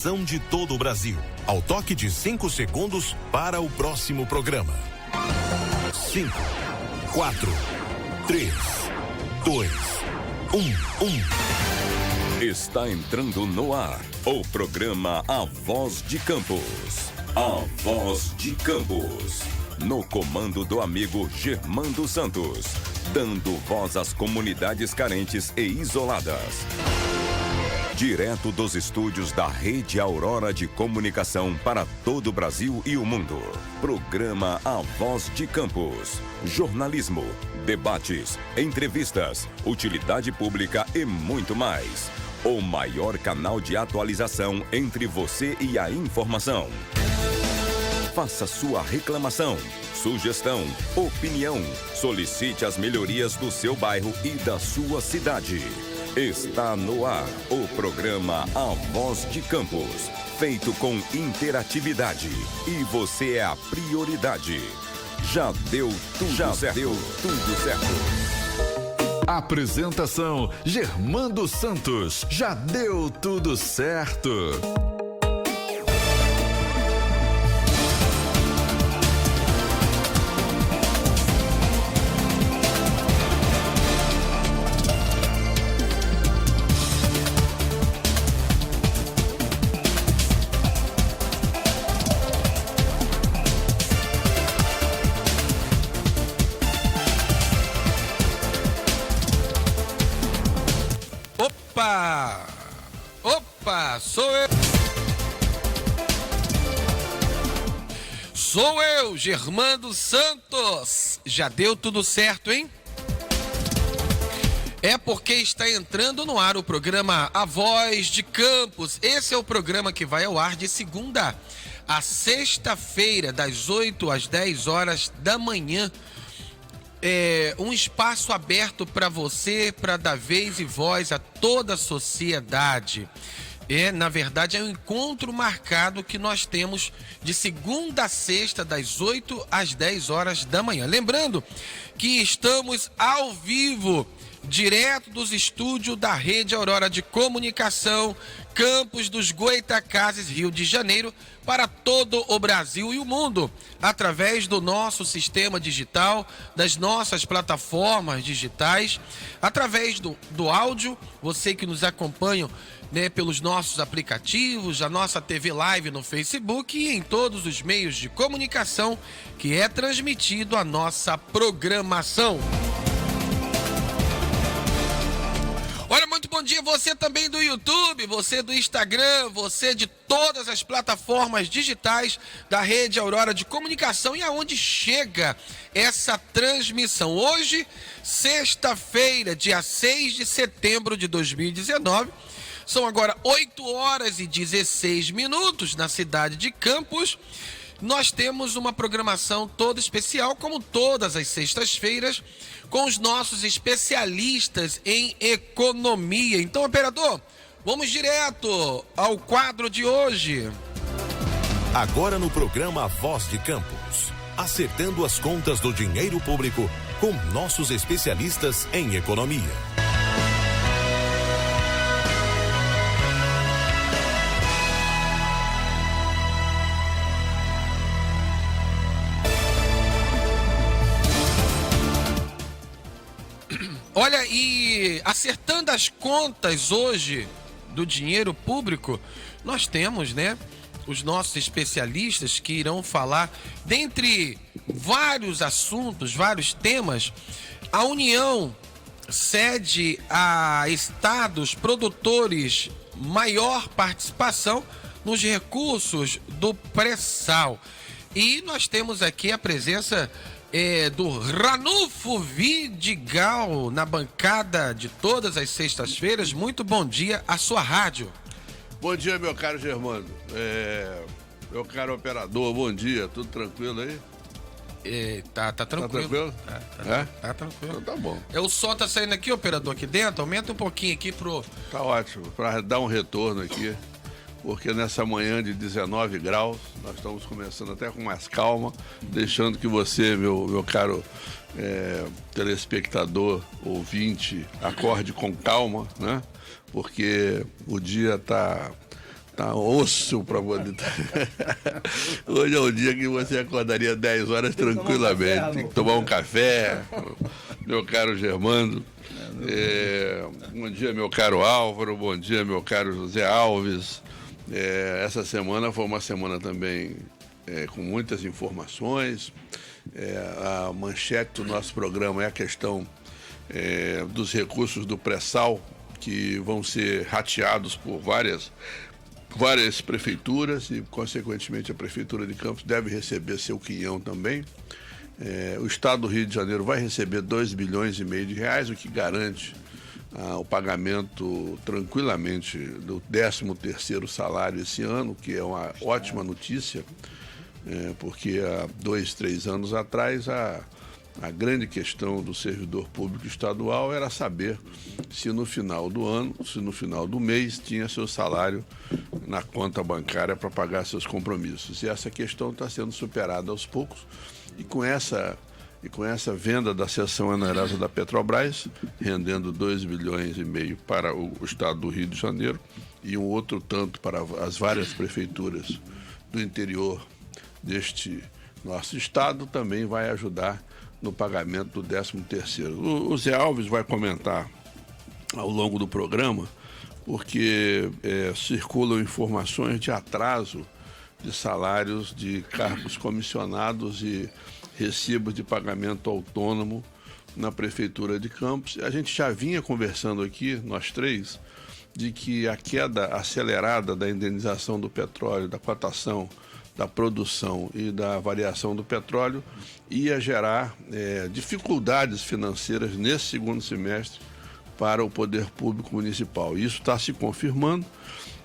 De todo o Brasil, ao toque de 5 segundos para o próximo programa. 5, 4, 3, 2, 1. Está entrando no ar o programa A Voz de Campos. A Voz de Campos. No comando do amigo Germando Santos, dando voz às comunidades carentes e isoladas. Direto dos estúdios da Rede Aurora de Comunicação para todo o Brasil e o mundo. Programa A Voz de Campos. Jornalismo, debates, entrevistas, utilidade pública e muito mais. O maior canal de atualização entre você e a informação. Faça sua reclamação, sugestão, opinião. Solicite as melhorias do seu bairro e da sua cidade. Está no ar o programa A Voz de Campos, feito com interatividade. E você é a prioridade. Já deu tudo certo. Apresentação: Germando Santos. Já deu tudo certo. Opa, sou eu, Germando Santos. Já deu tudo certo, hein? É porque está entrando no ar o programa A Voz de Campos. Esse é o programa que vai ao ar de segunda a sexta-feira, das 8 às 10 horas da manhã. É um espaço aberto para você, para dar vez e voz a toda a sociedade. Na verdade, é um encontro marcado que nós temos de segunda a sexta, das 8 às 10 horas da manhã. Lembrando que estamos ao vivo, direto dos estúdios da Rede Aurora de Comunicação, Campos dos Goitacazes, Rio de Janeiro, para todo o Brasil e o mundo, através do nosso sistema digital, das nossas plataformas digitais, através do áudio, você que nos acompanha, pelos nossos aplicativos, a nossa TV Live no Facebook e em todos os meios de comunicação que é transmitido a nossa programação. Olha, muito bom dia, você também do YouTube, você do Instagram, você de todas as plataformas digitais da Rede Aurora de Comunicação e aonde chega essa transmissão. Hoje, sexta-feira, dia 6 de setembro de 2019, são agora 8 horas e 16 minutos na cidade de Campos. Nós temos uma programação toda especial, como todas as sextas-feiras, com os nossos especialistas em economia. Então, operador, vamos direto ao quadro de hoje. Agora no programa A Voz de Campos, acertando as contas do dinheiro público com nossos especialistas em economia. Olha, e acertando as contas hoje do dinheiro público, nós temos, os nossos especialistas que irão falar, dentre vários assuntos, vários temas, a União cede a estados produtores maior participação nos recursos do pré-sal. E nós temos aqui a presença do Ranulfo Vidigal na bancada de todas as sextas-feiras. Muito bom dia à sua rádio. Bom dia, meu caro Germando. Meu caro operador, bom dia. Tudo tranquilo aí? Tá tranquilo. Tá tranquilo? Tá tranquilo. Então tá bom. O som tá saindo aqui, operador, aqui dentro. Aumenta um pouquinho aqui pro... Tá ótimo, para dar um retorno aqui. Porque nessa manhã de 19 graus, nós estamos começando até com mais calma, deixando que você, meu caro telespectador, ouvinte, acorde com calma, né? Porque o dia tá botar osso para poder... Hoje é o dia que você acordaria 10 horas tranquilamente. Tem que tomar um café, meu caro Germando. Bom dia, meu caro Álvaro. Bom dia, meu caro José Alves. Essa semana foi uma semana também com muitas informações. A manchete do nosso programa é a questão dos recursos do pré-sal, que vão ser rateados por várias prefeituras e, consequentemente, a Prefeitura de Campos deve receber seu quinhão também. O Estado do Rio de Janeiro vai receber 2,5 bilhões de reais, o que garante o pagamento tranquilamente do 13º salário esse ano, que é uma ótima notícia, porque há 2, 3 anos atrás a grande questão do servidor público estadual era saber se no final do ano, se no final do mês tinha seu salário na conta bancária para pagar seus compromissos. E essa questão está sendo superada aos poucos. E com essa venda da seção onerosa da Petrobras, rendendo 2,5 bilhões para o estado do Rio de Janeiro e um outro tanto para as várias prefeituras do interior deste nosso estado, também vai ajudar no pagamento do 13º. O Zé Alves vai comentar ao longo do programa, porque circulam informações de atraso de salários de cargos comissionados e recibos de pagamento autônomo na Prefeitura de Campos. A gente já vinha conversando aqui, nós três, de que a queda acelerada da indenização do petróleo, da cotação, da produção e da variação do petróleo ia gerar dificuldades financeiras nesse segundo semestre para o poder público municipal. Isso está se confirmando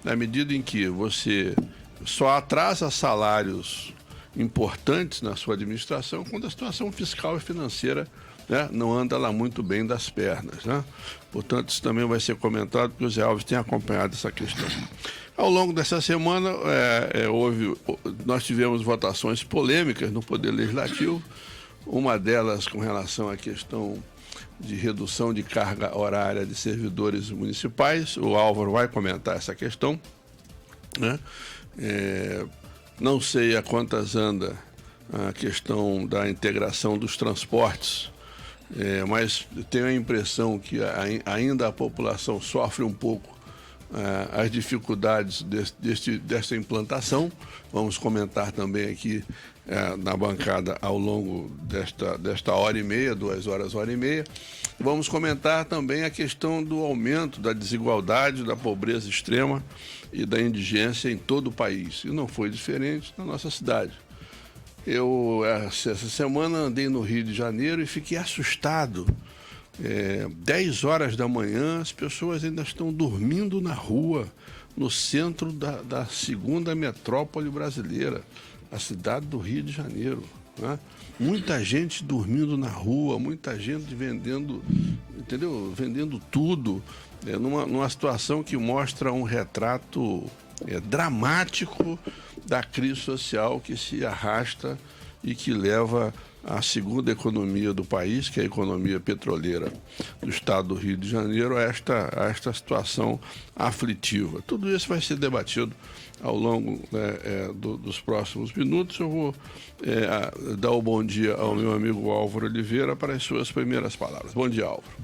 na medida em que você só atrasa salários importantes na sua administração quando a situação fiscal e financeira, né, não anda lá muito bem das pernas, né? Portanto, isso também vai ser comentado, porque o Zé Alves tem acompanhado essa questão. Ao longo dessa semana, nós tivemos votações polêmicas no Poder Legislativo, uma delas com relação à questão de redução de carga horária de servidores municipais. O Álvaro vai comentar essa questão, né? Não sei a quantas anda a questão da integração dos transportes, mas tenho a impressão que ainda a população sofre um pouco as dificuldades dessa implantação. Vamos comentar também aqui na bancada ao longo desta hora e meia, 2 horas, hora e meia. Vamos comentar também a questão do aumento da desigualdade, da pobreza extrema e da indigência em todo o país. E não foi diferente na nossa cidade. Eu, essa semana, andei no Rio de Janeiro e fiquei assustado. 10 horas da manhã, as pessoas ainda estão dormindo na rua, no centro da segunda metrópole brasileira, a cidade do Rio de Janeiro, né? Muita gente dormindo na rua, muita gente vendendo, entendeu? Vendendo tudo, numa situação que mostra um retrato dramático da crise social que se arrasta e que leva a segunda economia do país, que é a economia petroleira do estado do Rio de Janeiro, a esta situação aflitiva. Tudo isso vai ser debatido ao longo dos próximos minutos. Eu vou dar o bom dia ao meu amigo Álvaro Oliveira para as suas primeiras palavras. Bom dia, Álvaro.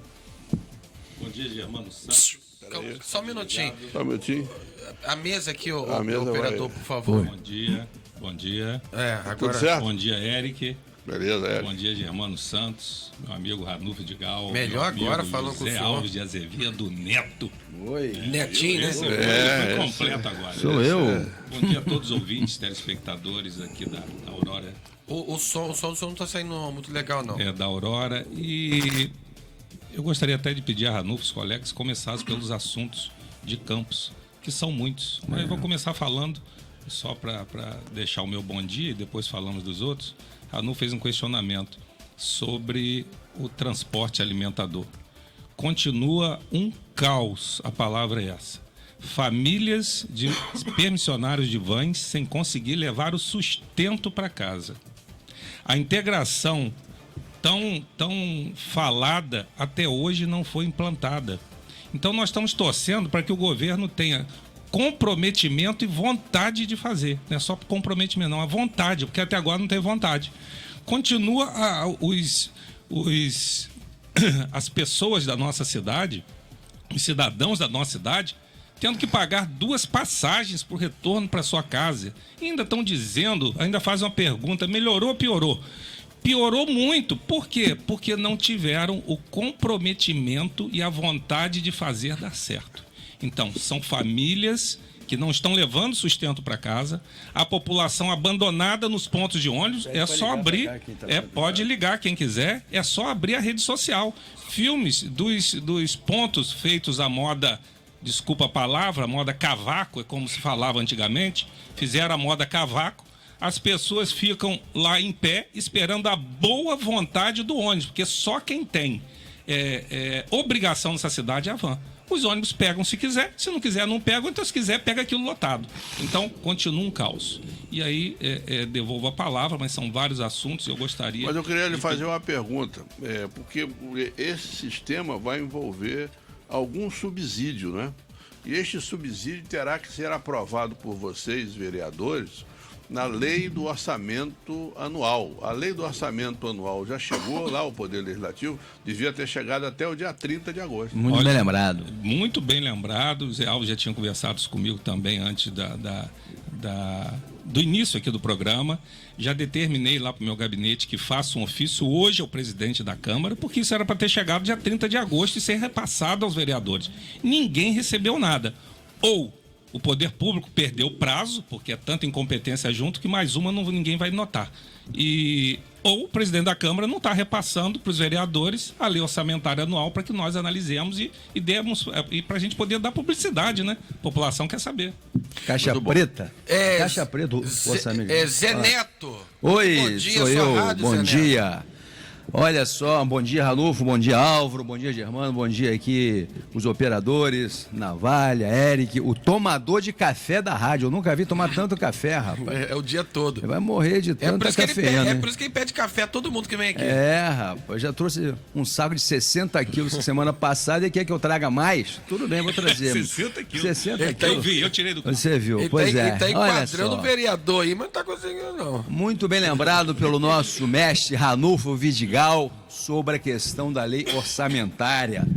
Bom dia, Germando Santos. Só um minutinho. Só um minutinho. A mesa aqui, o mesa operador, por favor. Bom dia. Agora... Tudo certo? Bom dia, Eric. Beleza, Eric. Bom dia, Germano Santos, meu amigo Ranulfo de Gal. Melhor agora falando com o José senhor. Alves de Azevedo Neto. Oi. Netinho, né? Foi completo agora. Sou eu. Bom dia a todos os ouvintes, telespectadores aqui da Aurora. O som do senhor não está saindo muito legal, não. Da Aurora. E eu gostaria até de pedir a Ranulfo, os colegas, que começassem pelos assuntos de Campos, que são muitos. Mas eu vou começar falando, só para deixar o meu bom dia e depois falamos dos outros. A Ranulfo fez um questionamento sobre o transporte alimentador. Continua um caos, a palavra é essa. Famílias de permissionários de vans sem conseguir levar o sustento para casa. A integração tão falada até hoje não foi implantada. Então nós estamos torcendo para que o governo tenha comprometimento e vontade de fazer. Não é só comprometimento, não, a vontade, porque até agora não tem vontade. Continua as pessoas da nossa cidade, os cidadãos da nossa cidade, tendo que pagar 2 passagens por retorno para sua casa. E ainda estão dizendo, ainda fazem uma pergunta, melhorou ou piorou? Piorou muito. Por quê? Porque não tiveram o comprometimento e a vontade de fazer dar certo. Então, são famílias que não estão levando sustento para casa, a população abandonada nos pontos de ônibus, é só abrir, pode ligar quem quiser, é só abrir a rede social. Filmes dos pontos feitos à moda, desculpa a palavra, moda cavaco, é como se falava antigamente, fizeram a moda cavaco, as pessoas ficam lá em pé esperando a boa vontade do ônibus, porque só quem tem obrigação nessa cidade é a van. Os ônibus pegam se quiser, se não quiser não pegam, então se quiser pega aquilo lotado. Então continua um caos. E aí devolvo a palavra, mas são vários assuntos, eu gostaria... Mas eu queria lhe fazer uma pergunta, porque esse sistema vai envolver algum subsídio, né? E este subsídio terá que ser aprovado por vocês, vereadores, na lei do orçamento anual. A lei do orçamento anual já chegou lá ao Poder Legislativo, devia ter chegado até o dia 30 de agosto. Muito bem lembrado. Muito bem lembrado. O Zé Alves já tinha conversado isso comigo também antes do início aqui do programa. Já determinei lá para o meu gabinete que faça um ofício hoje ao presidente da Câmara, porque isso era para ter chegado dia 30 de agosto e ser repassado aos vereadores. Ninguém recebeu nada. Ou o poder público perdeu o prazo, porque é tanta incompetência junto que mais uma ninguém vai notar. Ou o presidente da Câmara não está repassando para os vereadores a lei orçamentária anual para que nós analisemos e demos, e para a gente poder dar publicidade, né? A população quer saber. Caixa preta? Caixa preta, o orçamento. Zé Neto. Oi, bom dia, sou eu. rádio, bom Zé dia. Neto. Olha só, bom dia, Ranulfo, bom dia, Álvaro, bom dia, Germano, bom dia aqui, os operadores, Navalha, Eric, o tomador de café da rádio. Eu nunca vi tomar tanto café, rapaz. É o dia todo. Ele vai morrer de tanta cafeína. É por isso que ele pede café a todo mundo que vem aqui. Rapaz, já trouxe um saco de 60 quilos semana passada e quer que eu traga mais? Tudo bem, vou trazer. 60 quilos. 60 quilos. Eu tirei do... Você viu, Ele pois Ele tá enquadrando o o vereador aí, mas não tá conseguindo não. Muito bem lembrado pelo nosso mestre Ranulfo Vidigal sobre a questão da lei orçamentária.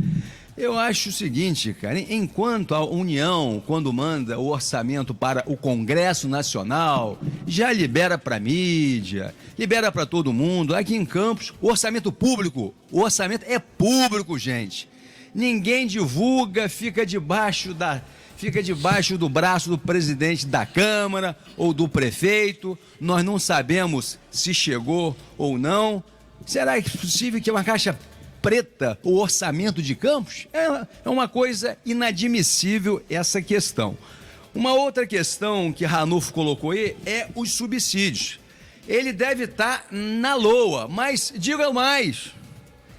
Eu acho o seguinte, cara, enquanto a União, quando manda o orçamento para o Congresso Nacional, já libera para mídia, libera para todo mundo, aqui em Campos, o orçamento público, o orçamento é público, gente. Ninguém divulga, fica debaixo do braço do presidente da Câmara ou do prefeito, nós não sabemos se chegou ou não. Será que é possível que uma caixa preta, o orçamento de Campos? É uma coisa inadmissível essa questão. Uma outra questão que Ranulfo colocou aí é os subsídios. Ele deve estar na LOA, mas diga mais,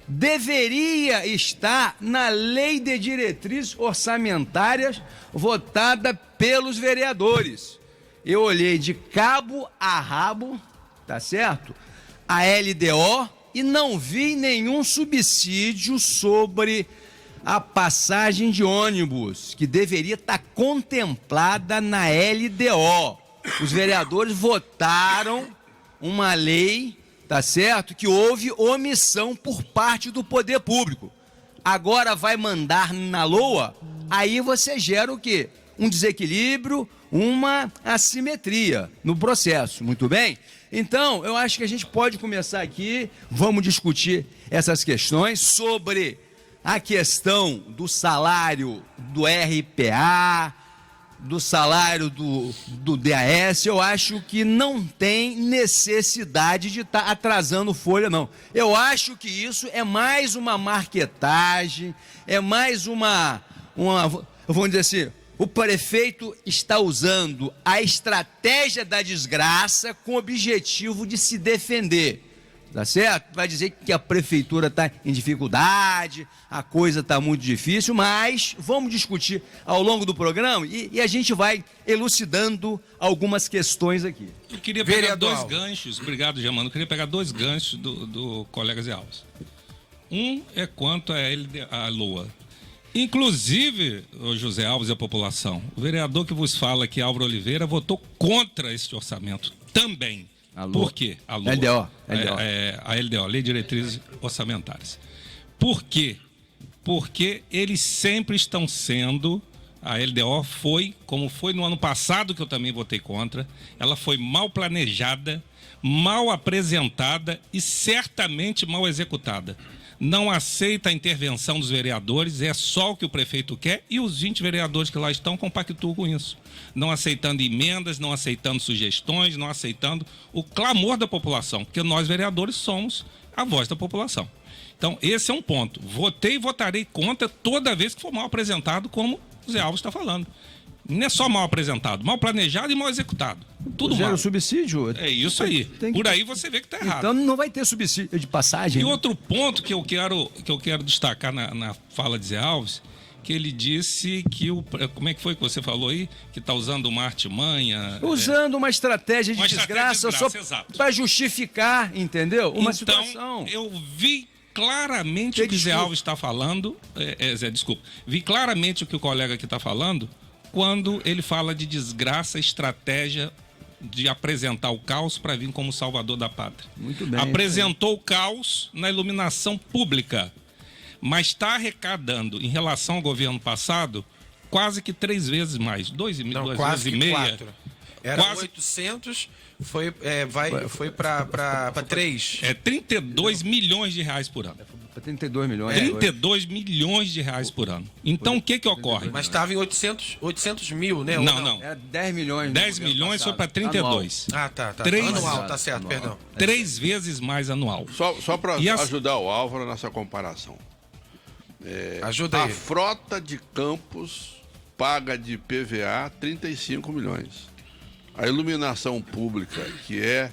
deveria estar na lei de diretrizes orçamentárias votada pelos vereadores. Eu olhei de cabo a rabo, tá certo? A LDO, e não vi nenhum subsídio sobre a passagem de ônibus, que deveria estar contemplada na LDO. Os vereadores votaram uma lei, tá certo, que houve omissão por parte do poder público. Agora vai mandar na LOA, aí você gera o quê? Um desequilíbrio, uma assimetria no processo, muito bem? Então, eu acho que a gente pode começar aqui, vamos discutir essas questões sobre a questão do salário do RPA, do salário do DAS. Eu acho que não tem necessidade de estar atrasando folha, não. Eu acho que isso é mais uma marquetagem, é mais uma vamos dizer assim, o prefeito está usando a estratégia da desgraça com o objetivo de se defender, tá certo? Vai dizer que a prefeitura está em dificuldade, a coisa está muito difícil, mas vamos discutir ao longo do programa e a gente vai elucidando algumas questões aqui. Eu queria pegar dois ganchos, obrigado, Germano, eu queria pegar dois ganchos do colega Zé Alves. Um é quanto a LOA. Inclusive, o José Alves e a população, o vereador que vos fala aqui, Álvaro Oliveira, votou contra esse orçamento também. Por quê? A LDO. A LDO, Lei de Diretrizes Orçamentárias. Por quê? Porque eles sempre estão sendo... A LDO foi, como foi no ano passado, que eu também votei contra, ela foi mal planejada, mal apresentada e certamente mal executada. Não aceita a intervenção dos vereadores, é só o que o prefeito quer, e os 20 vereadores que lá estão compactuam com isso. Não aceitando emendas, não aceitando sugestões, não aceitando o clamor da população, porque nós, vereadores, somos a voz da população. Então, esse é um ponto. Votei e votarei contra toda vez que for mal apresentado, como o Zé Alves está falando. Não é só mal apresentado, mal planejado e mal executado. Tudo mal. Zero subsídio? É isso aí. Por aí você vê que está errado. Então não vai ter subsídio de passagem. E outro ponto que eu quero destacar na fala de Zé Alves, que ele disse que como é que foi que você falou aí? Que está usando uma artimanha. Usando uma estratégia de desgraça só para justificar, entendeu? Uma situação. Eu vi claramente o que Zé Alves está falando. Vi claramente o que o colega aqui está falando quando ele fala de desgraça, estratégia de apresentar o caos para vir como salvador da pátria. Muito bem. Apresentou o caos na iluminação pública, mas está arrecadando, em relação ao governo passado, quase que 3 vezes mais. 2,5 vezes. 4. Era quase 800, foi para 3. 32 milhões de reais por ano. Para 32 milhões. 32 milhões de reais por ano. Então, o que ocorre? Mas estava em 800 mil, né? Não. Era 10 milhões. 10 milhões foi para 32. Anual. Tá. 3, anual, tá certo, anual. Perdão. 3 vezes mais anual. Só para ajudar o Álvaro nessa comparação. Ajuda aí. A frota de Campos paga de PVA 35 milhões. A iluminação pública, que é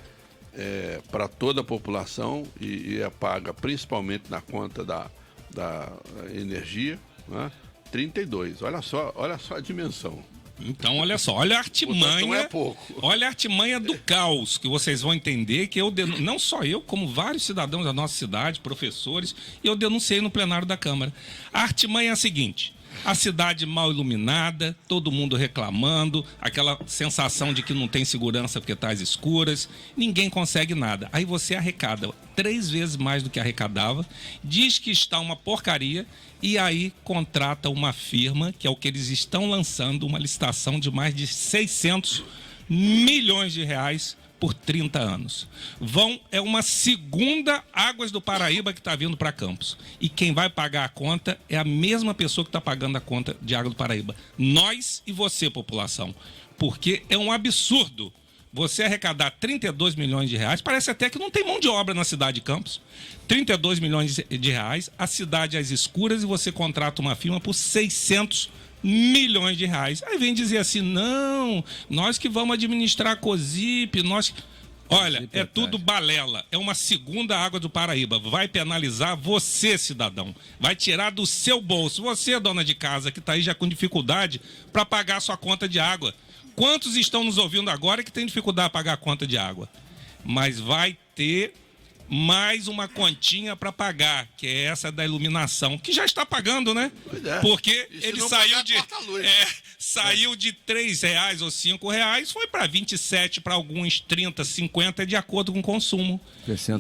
para toda a população e é paga principalmente na conta da energia, né? 32. Olha só a dimensão. Então, olha só, olha a artimanha. Não é pouco. Olha a artimanha do caos, que vocês vão entender que não só eu, como vários cidadãos da nossa cidade, professores, eu denunciei no plenário da Câmara. A artimanha é a seguinte: a cidade mal iluminada, todo mundo reclamando, aquela sensação de que não tem segurança porque está às escuras, ninguém consegue nada. Aí você arrecada 3 vezes mais do que arrecadava, diz que está uma porcaria e aí contrata uma firma, que é o que eles estão lançando, uma licitação de mais de 600 milhões de reais por 30 anos. É uma segunda Águas do Paraíba que está vindo para Campos. E quem vai pagar a conta é a mesma pessoa que está pagando a conta de Águas do Paraíba. Nós e você, população. Porque é um absurdo você arrecadar 32 milhões de reais. Parece até que não tem mão de obra na cidade de Campos. 32 milhões de reais, a cidade às escuras, e você contrata uma firma por 600 milhões de reais. Aí vem dizer assim: não, nós que vamos administrar a COSIP, Olha, é tudo balela. É uma segunda Água do Paraíba. Vai penalizar você, cidadão. Vai tirar do seu bolso. Você, dona de casa, que está aí já com dificuldade para pagar a sua conta de água. Quantos estão nos ouvindo agora que tem dificuldade para pagar a conta de água? Mas vai ter mais uma continha para pagar, que é essa da iluminação, que já está pagando, né? Porque ele saiu de R$3 ou R$5, foi para 27, para alguns 30, 50, de acordo com o consumo.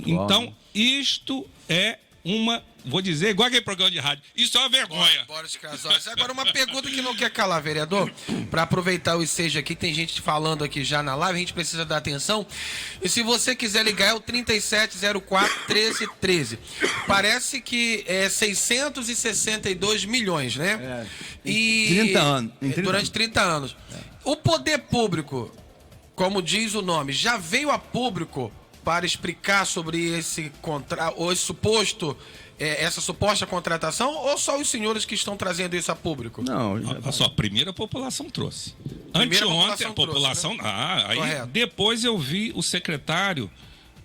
Então, isto é vou dizer, igual aquele programa de rádio, isso é uma vergonha. Boris Casórios. Agora, uma pergunta que não quer calar, vereador, para aproveitar o ensejo aqui, tem gente falando aqui já na live, a gente precisa dar atenção. E se você quiser ligar, é o 3704-1313. Parece que é 662 milhões, né? E 30 anos. Durante 30 anos. O poder público, como diz o nome, já veio a público para explicar sobre esse essa suposta contratação, ou só os senhores que estão trazendo isso a público? Não, a sua primeira população trouxe. Anteontem a população. Aí depois eu vi o secretário,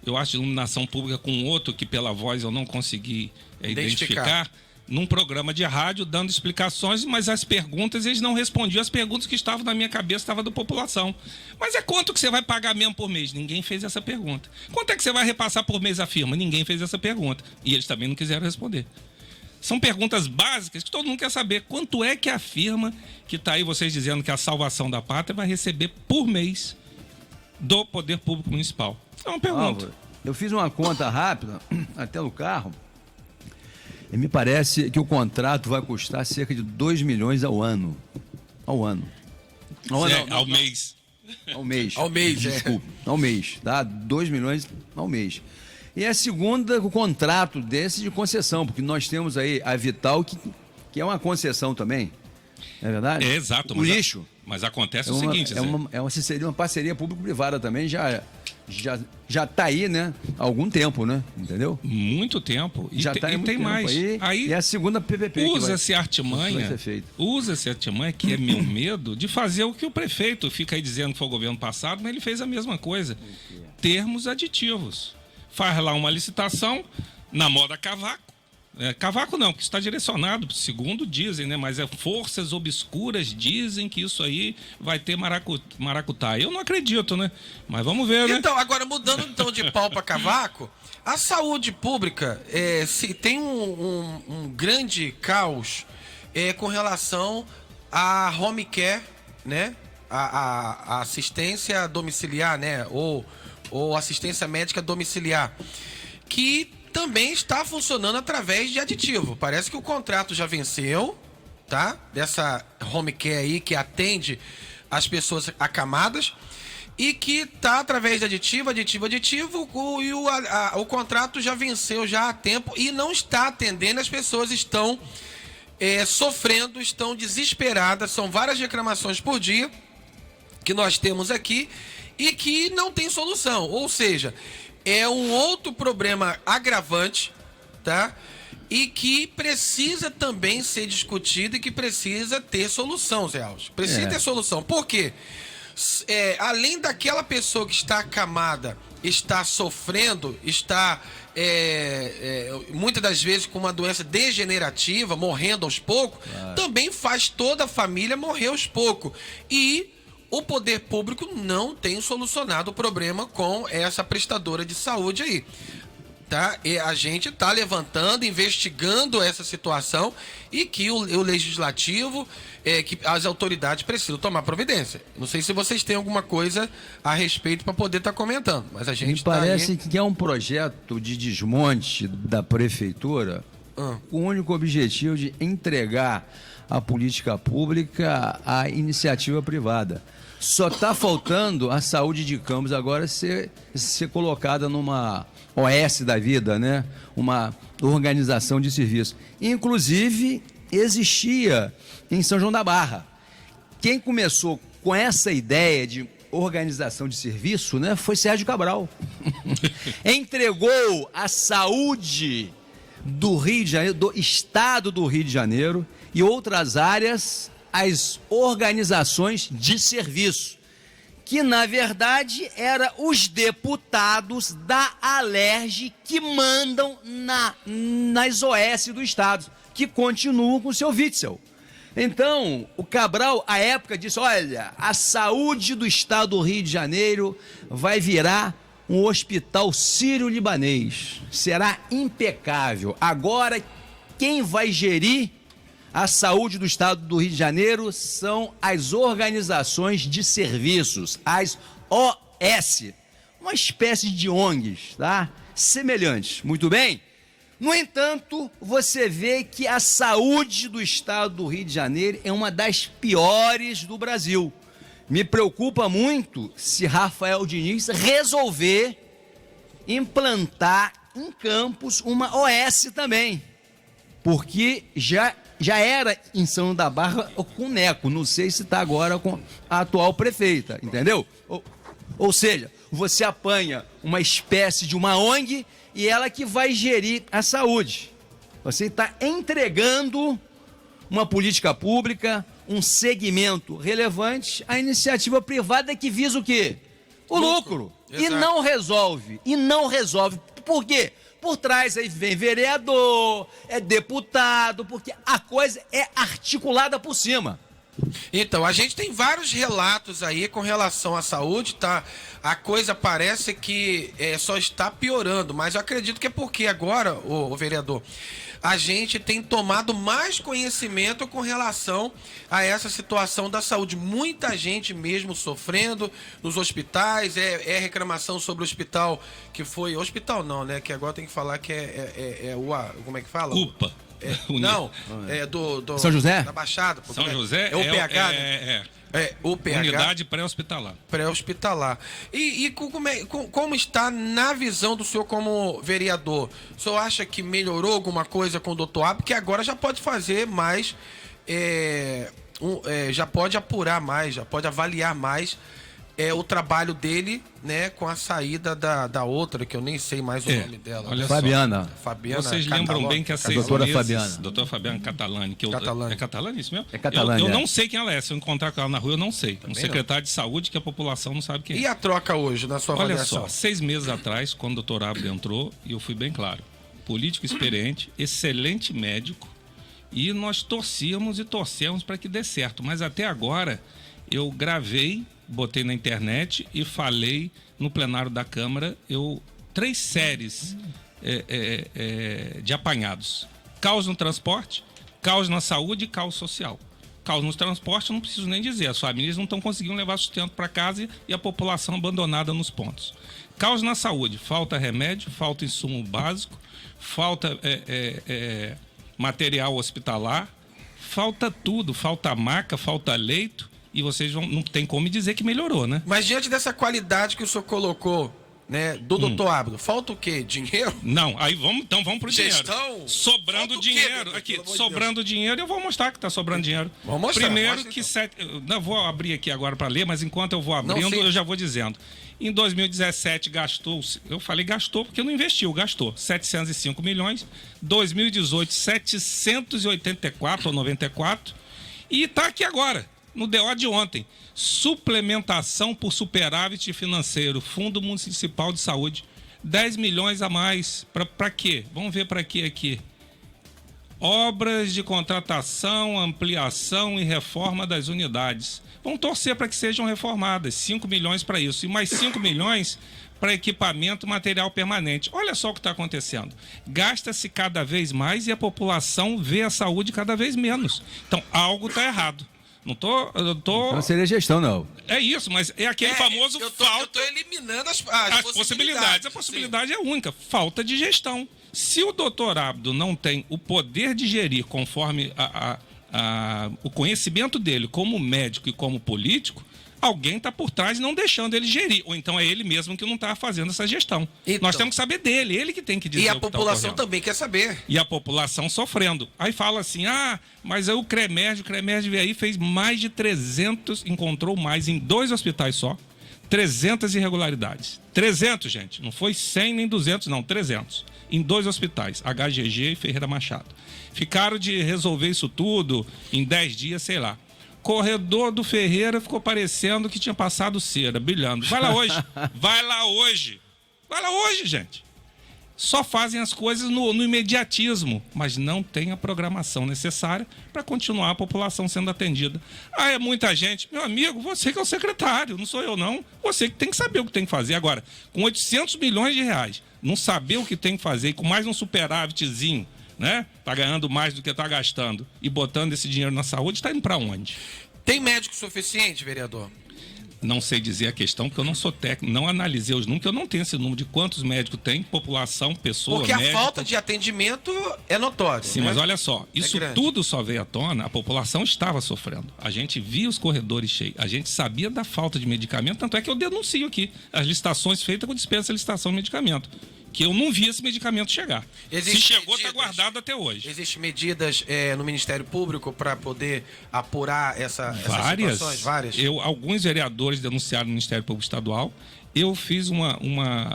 eu acho, de iluminação pública, com outro que pela voz eu não consegui identificar, num programa de rádio, dando explicações, mas as perguntas, eles não respondiam. As perguntas que estavam na minha cabeça estavam da população. Mas quanto que você vai pagar mesmo por mês? Ninguém fez essa pergunta. Quanto é que você vai repassar por mês a firma? Ninguém fez essa pergunta. E eles também não quiseram responder. São perguntas básicas que todo mundo quer saber. Quanto é que a firma que está aí, vocês dizendo que é a salvação da pátria, vai receber por mês do Poder Público Municipal? É uma pergunta. Eu fiz uma conta rápida, até no carro, e me parece que o contrato vai custar cerca de 2 milhões ao ano. Ao ano. Ao mês. Ao mês. Ao mês, desculpa. Ao mês, tá? 2 milhões ao mês. E é a segunda contrato desse de concessão, porque nós temos aí a Vital, que é uma concessão também. Não é verdade? É, exato. O lixo. Mas acontece o seguinte... Seria uma parceria público-privada também, já está aí, né? Há algum tempo, né? Entendeu? Muito tempo. Já está aí muito tem tempo. mais. Aí é a segunda PPP usa-se artimanha, vai ser feita. Usa-se artimanha, que é meu medo, de fazer o que o prefeito fica aí dizendo que foi o governo passado, mas ele fez a mesma coisa. Termos aditivos. Faz lá uma licitação na moda cavaco. Cavaco não, porque está direcionado, segundo dizem, né? Mas forças obscuras dizem que isso aí vai ter maracutaia. Eu não acredito, né? Mas vamos ver, né? Então, agora mudando então de pau para cavaco, a saúde pública se tem um grande caos com relação à home care, né? A assistência domiciliar, né? Ou assistência médica domiciliar, que também está funcionando através de aditivo. Parece que o contrato já venceu, tá? Dessa home care aí que atende as pessoas acamadas e que tá através de aditivo, e o contrato já venceu já há tempo e não está atendendo. As pessoas estão sofrendo, estão desesperadas. São várias reclamações por dia que nós temos aqui e que não tem solução. Ou seja, é um outro problema agravante, tá? E que precisa também ser discutido e que precisa ter solução, Zé Alves. Precisa ter solução. Por quê? Além daquela pessoa que está acamada, está sofrendo, está muitas das vezes com uma doença degenerativa, morrendo aos poucos, também faz toda a família morrer aos poucos. E o poder público não tem solucionado o problema com essa prestadora de saúde aí, tá? E a gente está levantando, investigando essa situação e que o legislativo, que as autoridades precisam tomar providência. Não sei se vocês têm alguma coisa a respeito para poder estar comentando, mas a gente parece que é um projeto de desmonte da prefeitura com o único objetivo de entregar a política pública à iniciativa privada. Só está faltando a saúde de Campos agora ser colocada numa OS da vida, né? Uma organização de serviço. Inclusive, existia em São João da Barra. Quem começou com essa ideia de organização de serviço, né, foi Sérgio Cabral. Entregou a saúde do Rio de Janeiro, do estado do Rio de Janeiro e outras áreas às organizações de serviço, que na verdade eram os deputados da Alerj que mandam nas OS do estado, que continuam com o seu Witzel. Então, o Cabral, à época, disse: olha, a saúde do estado do Rio de Janeiro vai virar um hospital sírio-libanês. Será impecável. Agora, quem vai gerir a saúde do estado do Rio de Janeiro são as organizações de serviços, as OS, uma espécie de ONGs, tá? Semelhantes, muito bem? No entanto, você vê que a saúde do estado do Rio de Janeiro é uma das piores do Brasil. Me preocupa muito se Rafael Diniz resolver implantar em Campos uma OS também, porque já era em São da Barra com o Neco, não sei se está agora com a atual prefeita, entendeu? Ou seja, você apanha uma espécie de uma ONG e ela que vai gerir a saúde. Você está entregando uma política pública, um segmento relevante à iniciativa privada que visa o quê? O lucro. E não resolve. Por quê? Por trás aí vem vereador, deputado, porque a coisa é articulada por cima. Então, a gente tem vários relatos aí com relação à saúde, tá? A coisa parece que só está piorando, mas eu acredito que é porque agora, o vereador, a gente tem tomado mais conhecimento com relação a essa situação da saúde. Muita gente mesmo sofrendo nos hospitais, reclamação sobre o hospital que foi... Hospital não, né? Que agora tem que falar que como é que fala? UPA. Não, do São José? Da Baixada. São José é o PH, né? O PH. Unidade pré-hospitalar. Pré-hospitalar. E como está na visão do senhor como vereador? O senhor acha que melhorou alguma coisa com o doutor Abdo? Que agora já pode fazer mais, já pode apurar mais, já pode avaliar mais o trabalho dele, né, com a saída da outra, que eu nem sei mais o nome dela. Olha Fabiana. Só. Fabiana. Vocês lembram bem que há 6 doutora meses... Fabiana. Doutora Fabiana Catalani. Catalani. É Catalani isso mesmo? É Catalani, Eu não sei quem ela é. Se eu encontrar com ela na rua, eu não sei. Também secretário de saúde que a população não sabe quem é. E a troca hoje, na sua Olha avaliação? só, 6 meses atrás, quando o doutor Abdo entrou, e eu fui bem claro, político experiente, excelente médico, e nós torcemos e torcemos para que dê certo. Mas até agora, eu gravei, botei na internet e falei no plenário da Câmara, 3 séries de apanhados. Caos no transporte, caos na saúde e caos social. Caos no transporte, eu não preciso nem dizer. As famílias não estão conseguindo levar sustento para casa e a população abandonada nos pontos. Caos na saúde, falta remédio, falta insumo básico, falta material hospitalar, falta tudo, falta maca, falta leito. E vocês não tem como dizer que melhorou, né? Mas diante dessa qualidade que o senhor colocou, né, do doutor Abdo, falta o quê? Dinheiro? Não, aí vamos pro Gestão? dinheiro. Sobrando Falta o quê, dinheiro. meu Aqui, Deus? Pelo amor de sobrando dinheiro, eu vou mostrar que tá sobrando dinheiro. Vamos mostrar, Primeiro mostra, que então. não vou abrir aqui agora para ler, mas enquanto eu vou abrindo, eu já vou dizendo. Em 2017 gastou, eu falei gastou porque não investiu, gastou 705 milhões. 2018 784 ou 94 e tá aqui agora. No DO de ontem, suplementação por superávit financeiro, Fundo Municipal de Saúde, 10 milhões a mais. Para quê? Vamos ver para quê aqui. Obras de contratação, ampliação e reforma das unidades. Vamos torcer para que sejam reformadas, 5 milhões para isso. E mais 5 milhões para equipamento e material permanente. Olha só o que está acontecendo. Gasta-se cada vez mais e a população vê a saúde cada vez menos. Então, algo está errado. Não seria gestão, não. É isso, mas é aquele famoso falta... Eu tô eliminando as possibilidades. A possibilidade é única, falta de gestão. Se o doutor Abdo não tem o poder de gerir conforme o conhecimento dele como médico e como político, alguém está por trás não deixando ele gerir. Ou então é ele mesmo que não está fazendo essa gestão. Então, nós temos que saber dele, ele que tem que dizer. E a o que população também quer saber. E a população sofrendo. Aí fala assim, mas aí o CREMERG veio aí, fez mais de 300, encontrou mais em 2 hospitais só, 300 irregularidades. 300, gente, não foi 100 nem 200, não, 300. Em 2 hospitais, HGG e Ferreira Machado. Ficaram de resolver isso tudo em 10 dias, sei lá. Corredor do Ferreira ficou parecendo que tinha passado cera, brilhando. Vai lá hoje. Vai lá hoje. Vai lá hoje, gente. Só fazem as coisas no imediatismo, mas não tem a programação necessária para continuar a população sendo atendida. É muita gente. Meu amigo, você que é o secretário, não sou eu não. Você que tem que saber o que tem que fazer. Agora, com 800 milhões de reais, não saber o que tem que fazer e com mais um superávitzinho, né? Tá ganhando mais do que tá gastando e botando esse dinheiro na saúde, está indo para onde? Tem médico suficiente, vereador? Não sei dizer a questão, porque eu não sou técnico, não analisei os números, eu não tenho esse número de quantos médicos tem, população, pessoa, porque médico. A falta de atendimento é notória. Sim, né? mas olha só, isso tudo só veio à tona, a população estava sofrendo. A gente via os corredores cheios, a gente sabia da falta de medicamento, tanto é que eu denuncio aqui as licitações feitas com dispensa de licitação de medicamento. Que eu não vi esse medicamento chegar. Se chegou, está guardado até hoje. Existem medidas no Ministério Público para poder apurar essas situações? Várias. Alguns vereadores denunciaram no Ministério Público Estadual. Eu fiz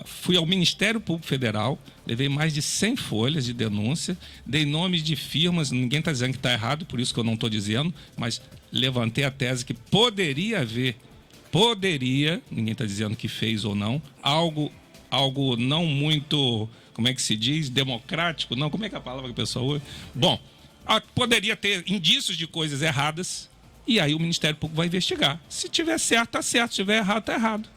fui ao Ministério Público Federal, levei mais de 100 folhas de denúncia, dei nomes de firmas, ninguém está dizendo que está errado, por isso que eu não estou dizendo, mas levantei a tese que poderia haver, ninguém está dizendo que fez ou não, algo não muito, como é que se diz, democrático, não, como é que é a palavra que a pessoa usa? Bom, poderia ter indícios de coisas erradas, E aí o Ministério Público vai investigar. Se tiver certo, tá certo. Se tiver errado, tá errado.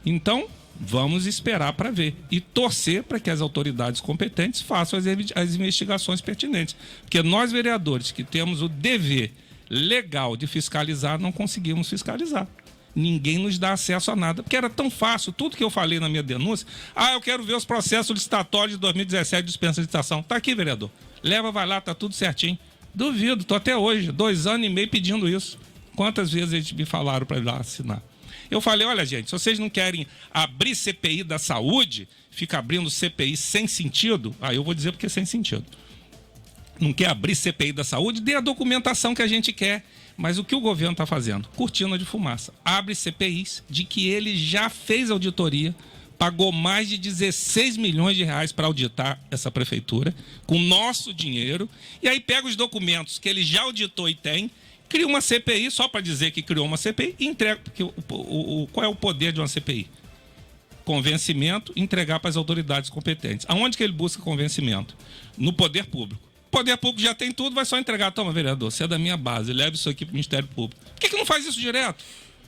Então, vamos esperar para ver. E torcer para que as autoridades competentes façam as investigações pertinentes. Porque nós, vereadores, que temos o dever legal de fiscalizar, não conseguimos fiscalizar. Ninguém nos dá acesso a nada. Porque era tão fácil, tudo que eu falei na minha denúncia. Eu quero ver os processos licitatórios de 2017 de dispensa de licitação. Tá aqui, vereador. Leva, vai lá, tá tudo certinho. Duvido, tô até hoje, 2 anos e meio pedindo isso. Quantas vezes eles me falaram para ir lá assinar? Eu falei, olha, gente, se vocês não querem abrir CPI da saúde, fica abrindo CPI sem sentido, aí eu vou dizer porque é sem sentido. Não quer abrir CPI da saúde, dê a documentação que a gente quer. Mas o que o governo está fazendo? Cortina de fumaça. Abre CPIs de que ele já fez auditoria, pagou mais de 16 milhões de reais para auditar essa prefeitura, com nosso dinheiro, e aí pega os documentos que ele já auditou e tem, cria uma CPI só para dizer que criou uma CPI e entrega. Porque qual é o poder de uma CPI? Convencimento, entregar para as autoridades competentes. Aonde que ele busca convencimento? No poder público. O poder público já tem tudo, vai só entregar. Toma, vereador, você é da minha base, leve isso aqui para o Ministério Público. Por que não faz isso direto?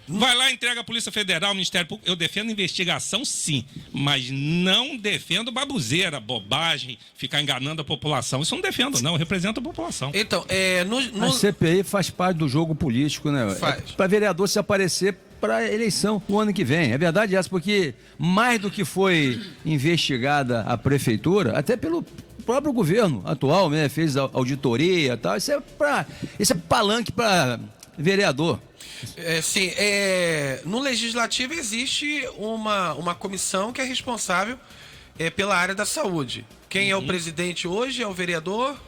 Vai lá, entrega a Polícia Federal, o Ministério Público. Eu defendo investigação, sim, mas não defendo baboseira, bobagem, ficar enganando a população. Isso eu não defendo, não. Eu represento a população. Então, A CPI faz parte do jogo político, né? Faz. Para vereador se aparecer para a eleição o ano que vem. É verdade essa, porque mais do que foi investigada a prefeitura, até pelo próprio governo atual, né? Fez auditoria e tal. Isso é palanque para vereador. Sim, no Legislativo existe uma comissão que é responsável pela área da saúde. Quem é o presidente hoje é o vereador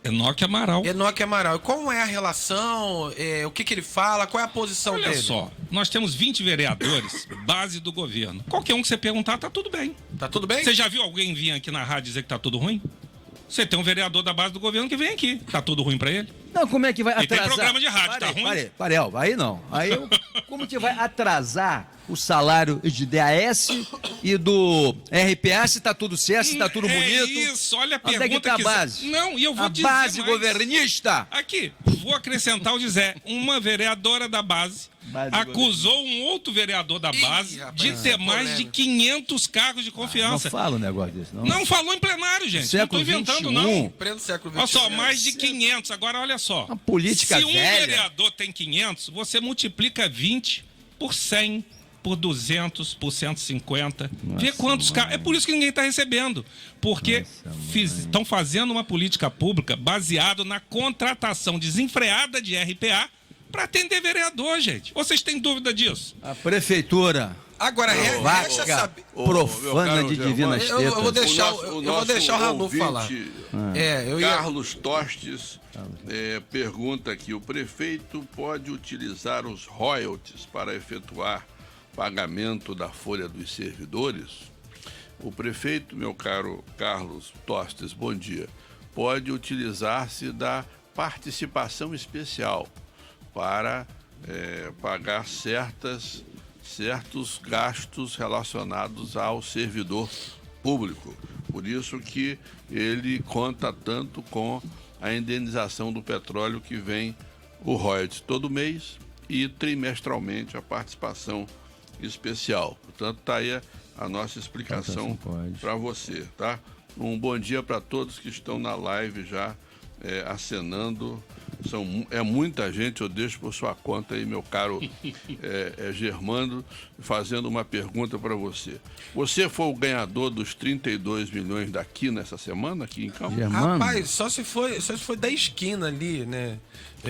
Enoque Amaral. Enoque Amaral. Como é a relação? O que ele fala? Qual é a posição dele? Olha só, nós temos 20 vereadores, base do governo. Qualquer um que você perguntar, tá tudo bem. Tá tudo bem? Você já viu alguém vir aqui na rádio dizer que tá tudo ruim? Você tem um vereador da base do governo que vem aqui. Tá tudo ruim pra ele? Não, como é que vai E tem atrasar? programa de rádio, tá ruim? Parel, aí não. Como que vai atrasar o salário de DAS e do RPA se tá tudo certo, se tá tudo bonito? Isso, olha a Onde pergunta é que tá a que... base? Não, e eu vou A dizer base mais. governista. Aqui, vou acrescentar o dizer, uma vereadora da base acusou um outro vereador da base de ter mais de 500 cargos de Não confiança. fala um negócio desse, não. Não falou em plenário, gente. Não tô Século inventando, 21. não. Pleno século XXI. Olha só, mais de 500. Agora, olha só. Uma política Se um velha. vereador tem 500, você multiplica 20 por 100, por 200, por 150. Vê quantos carros. É por isso que ninguém está recebendo. Porque estão fazendo uma política pública baseada na contratação desenfreada de RPA para atender vereador, gente. Vocês têm dúvida disso? A prefeitura Agora, resta vaca saber... profana de divinas tetas. Eu vou deixar o Ranulfo ouvinte, falar. Carlos Tostes pergunta aqui: o prefeito pode utilizar os royalties para efetuar pagamento da folha dos servidores? O prefeito, meu caro Carlos Tostes, bom dia, pode utilizar-se da participação especial para pagar certos gastos relacionados ao servidor público. Por isso que ele conta tanto com a indenização do petróleo que vem o royalties todo mês e trimestralmente a participação especial. Portanto, está aí a nossa explicação para você, tá? Um bom dia para todos que estão na live já acenando. É muita gente, eu deixo por sua conta aí, meu caro Germando, fazendo uma pergunta para você. Você foi o ganhador dos 32 milhões daqui nessa semana, aqui em Campos? Germano? Rapaz, só se foi da esquina ali, né?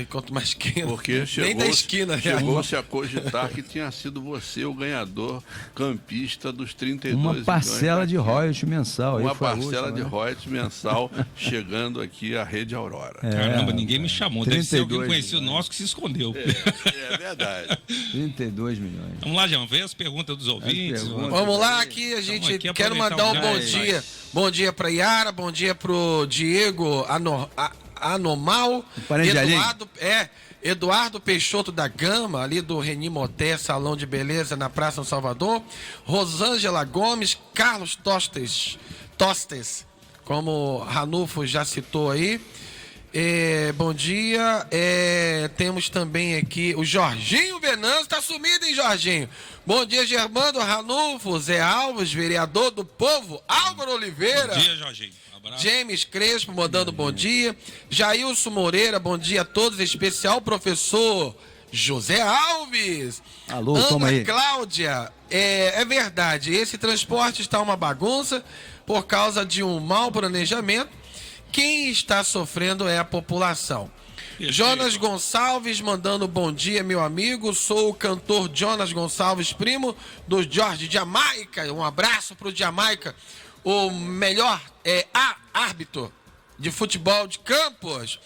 Quanto mais esquina. Porque nem da esquina, chegou-se a cogitar que tinha sido você o ganhador campista dos 32 Uma milhões parcela daqui. de royalties mensal. Uma aí foi a parcela última, de né? royalties mensal chegando aqui à Rede Aurora. Caramba, ninguém me chamou. Deve ser alguém 32 conhecido nosso que se escondeu. É verdade. 32 milhões. Vamos lá, João. Vê as perguntas dos ouvintes. perguntas. Vamos lá, aqui a gente aqui quer aproveitar mandar um o bom gás. dia. Bom dia pra Yara, bom dia pro Diego Anomal, parente de Aline. Eduardo Peixoto da Gama, ali do Reni Moté, Salão de Beleza na Praça São Salvador, Rosângela Gomes, Carlos Tostes, como Ranulfo já citou aí, Bom dia. Temos também aqui o Jorginho Venâncio. Tá sumido, hein, Jorginho? Bom dia, Germando Ranulfo, Zé Alves, vereador do povo, Álvaro Oliveira. Bom dia, Jorginho. Abraço. James Crespo mandando bom dia. Jailson Moreira, bom dia a todos, em especial o professor José Alves. Alô, Ana toma aí. Cláudia, é verdade, esse transporte está uma bagunça por causa de um mau planejamento. Quem está sofrendo é a população. Jonas Gonçalves mandando bom dia, meu amigo. Sou o cantor Jonas Gonçalves, primo do Jorge Jamaica. Um abraço pro Jamaica, o melhor árbitro de futebol de Campos.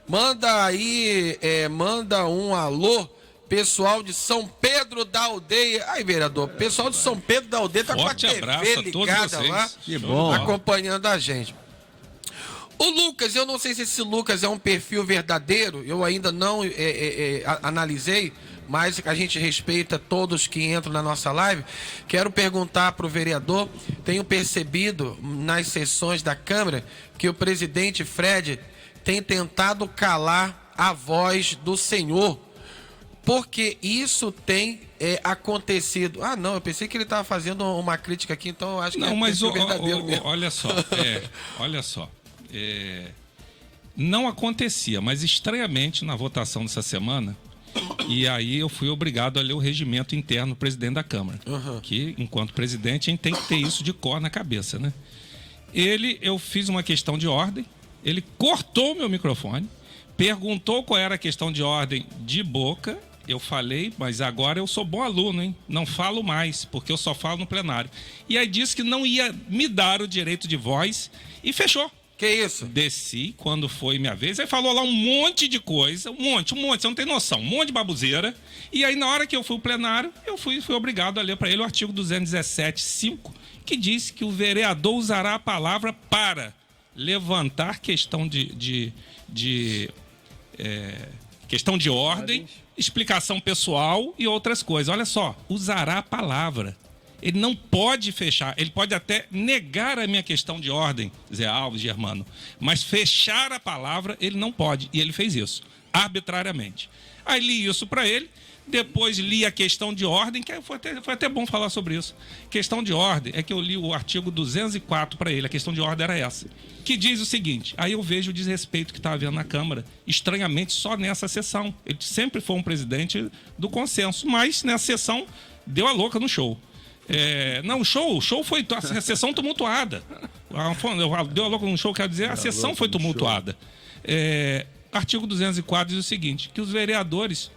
Manda aí, manda um alô, pessoal de São Pedro da Aldeia. Aí, vereador, pessoal de São Pedro da Aldeia tá Forte com a TV abraço a todos ligada vocês. lá, Que bom. acompanhando a gente. O Lucas, eu não sei se esse Lucas é um perfil verdadeiro, eu ainda não analisei, mas a gente respeita todos que entram na nossa live. Quero perguntar para o vereador, tenho percebido nas sessões da Câmara que o presidente Fred tem tentado calar a voz do senhor, porque isso tem acontecido. Ah, não, eu pensei que ele estava fazendo uma crítica aqui, então eu acho que Não, mas verdadeiro mesmo. olha só, olha só. Não acontecia, mas estranhamente na votação dessa semana, e aí eu fui obrigado a ler o regimento interno do presidente da Câmara, que enquanto presidente a gente tem que ter isso de cor na cabeça, né? Eu fiz uma questão de ordem, ele cortou meu microfone, perguntou qual era a questão de ordem de boca, eu falei, mas agora eu sou bom aluno, hein? Não falo mais, porque eu só falo no plenário. E aí disse que não ia me dar o direito de voz e fechou. Que isso? Desci quando foi minha vez, aí falou lá um monte de coisa, um monte, você não tem noção, um monte de babuzeira. E aí na hora que eu fui ao plenário, eu fui obrigado a ler para ele o artigo 217.5, que diz que o vereador usará a palavra para levantar questão questão de ordem, explicação pessoal e outras coisas. Olha só, usará a palavra. Ele não pode fechar, ele pode até negar a minha questão de ordem, Zé Alves, Germano, mas fechar a palavra ele não pode, e ele fez isso, arbitrariamente. Aí li isso para ele, depois li a questão de ordem, que foi até bom falar sobre isso. Questão de ordem é que eu li o artigo 204 para ele, a questão de ordem era essa, que diz o seguinte, aí eu vejo o desrespeito que está havendo na Câmara, estranhamente só nessa sessão. Ele sempre foi um presidente do consenso, mas nessa sessão deu a louca no show. Não, o show foi a sessão tumultuada. Deu a louca no show, quero dizer, a sessão foi tumultuada. Artigo 204 diz o seguinte, que os vereadores,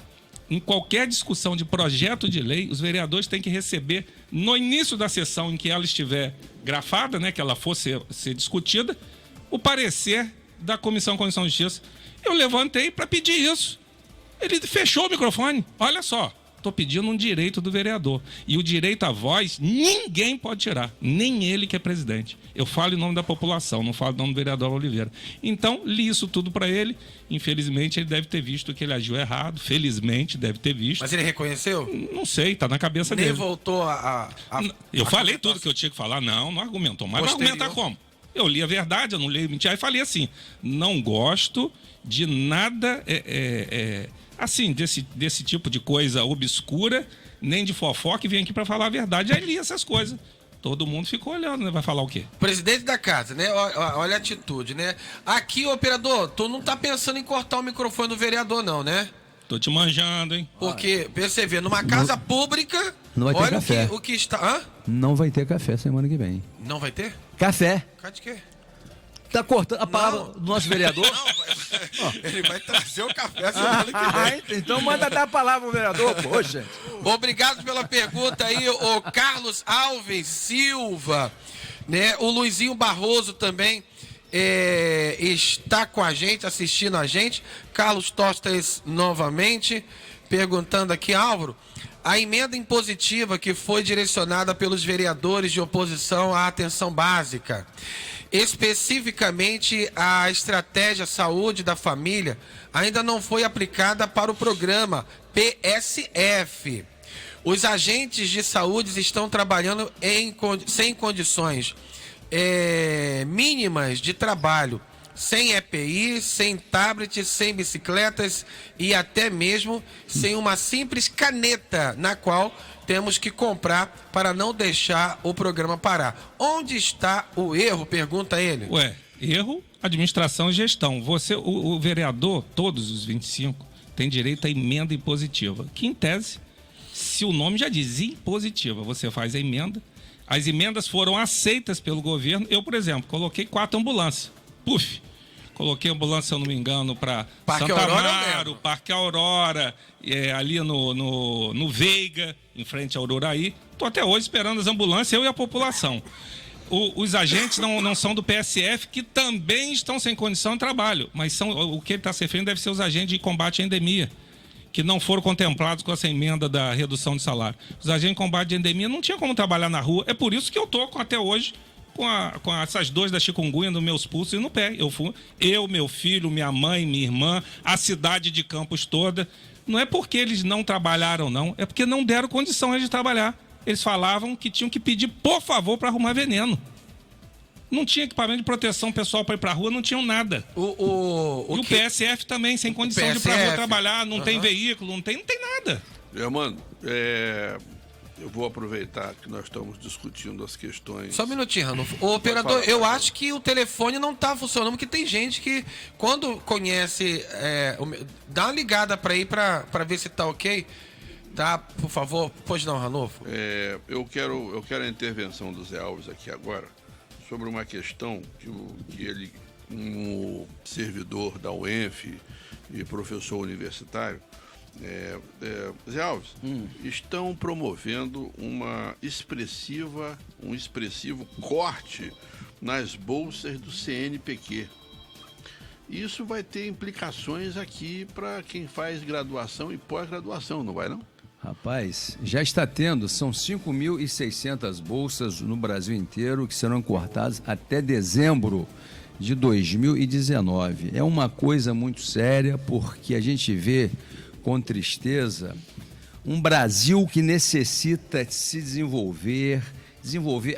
em qualquer discussão de projeto de lei, os vereadores têm que receber, no início da sessão em que ela estiver grafada, né, que ela for ser discutida, o parecer da Comissão de Constituição e Justiça. Eu levantei para pedir isso. Ele fechou o microfone. Olha só. Estou pedindo um direito do vereador. E o direito à voz, ninguém pode tirar. Nem ele que é presidente. Eu falo em nome da população, não falo em nome do vereador Oliveira. Então, li isso tudo para ele. Infelizmente, ele deve ter visto que ele agiu errado. Felizmente, deve ter visto. Mas ele reconheceu? Não sei, tá na cabeça Nem dele. voltou Eu falei tudo que eu tinha que falar. Não argumentou. Mas vai argumentar como? Eu li a verdade, eu não li mentira. Aí falei assim, não gosto de nada... assim, desse tipo de coisa obscura, nem de fofoca, e vem aqui para falar a verdade. Aí li essas coisas. Todo mundo ficou olhando, né? Vai falar o quê? Presidente da casa, né? Olha a atitude, né? Aqui, operador, tu não tá pensando em cortar o microfone do vereador, não, né? Tô te manjando, hein? Porque, você vê, numa casa pública... Não vai ter olha café. O que está... Hã? Não vai ter café semana que vem. Não vai ter? Café. Cadê de quê? Tá cortando a palavra do nosso vereador? Não, ele vai trazer o café semana que vem. Então manda dar a palavra ao vereador, poxa. Obrigado pela pergunta aí, o Carlos Alves Silva, né? O Luizinho Barroso também está com a gente, assistindo a gente. Carlos Tostes novamente, perguntando aqui, Álvaro, a emenda impositiva que foi direcionada pelos vereadores de oposição à atenção básica, especificamente a estratégia saúde da família, ainda não foi aplicada para o programa PSF. Os agentes de saúde estão trabalhando sem condições mínimas de trabalho. sem EPI, sem tablet, sem bicicletas e até mesmo sem uma simples caneta, na qual temos que comprar para não deixar o programa parar. Onde está o erro? Pergunta ele. Ué, erro, administração e gestão. Você, o vereador, todos os 25, tem direito à emenda impositiva, que em tese, se o nome já diz impositiva, você faz a emenda. As emendas foram aceitas pelo governo. Eu, por exemplo, coloquei 4 ambulâncias. Puf! Coloquei ambulância, se eu não me engano, para Santa Amaro, Parque Aurora, ali no Veiga, em frente a Ururaí. Estou até hoje esperando as ambulâncias, eu e a população. Os agentes não são do PSF, que também estão sem condição de trabalho. Mas o que ele está se referindo deve ser os agentes de combate à endemia, que não foram contemplados com essa emenda da redução de salário. Os agentes de combate à endemia não tinham como trabalhar na rua. É por isso que eu estou até hoje com essas dores da chikungunya nos meus pulsos e no pé. Eu, meu filho, minha mãe, minha irmã, a cidade de Campos toda. Não é porque eles não trabalharam, não. É porque não deram condição de trabalhar. Eles falavam que tinham que pedir, por favor, para arrumar veneno. Não tinha equipamento de proteção pessoal para ir para a rua, não tinham nada. E o PSF também, sem condição de ir para a rua trabalhar, não tem veículo, não tem nada. Germano, eu vou aproveitar que nós estamos discutindo as questões. Só um minutinho, Ranulfo. Ô, operador, eu acho que o telefone não está funcionando, porque tem gente que, quando conhece, dá uma ligada para ir para ver se está ok. Tá, por favor. Pois não, Ranulfo. Eu quero a intervenção do Zé Alves aqui agora sobre uma questão que ele, como servidor da UENF e professor universitário, Zé Alves, estão promovendo um expressivo corte nas bolsas do CNPq. Isso vai ter implicações aqui para quem faz graduação e pós-graduação, não vai não? Rapaz, já está tendo, são 5.600 bolsas no Brasil inteiro que serão cortadas até dezembro de 2019. É uma coisa muito séria, porque a gente vê com tristeza um Brasil que necessita se desenvolver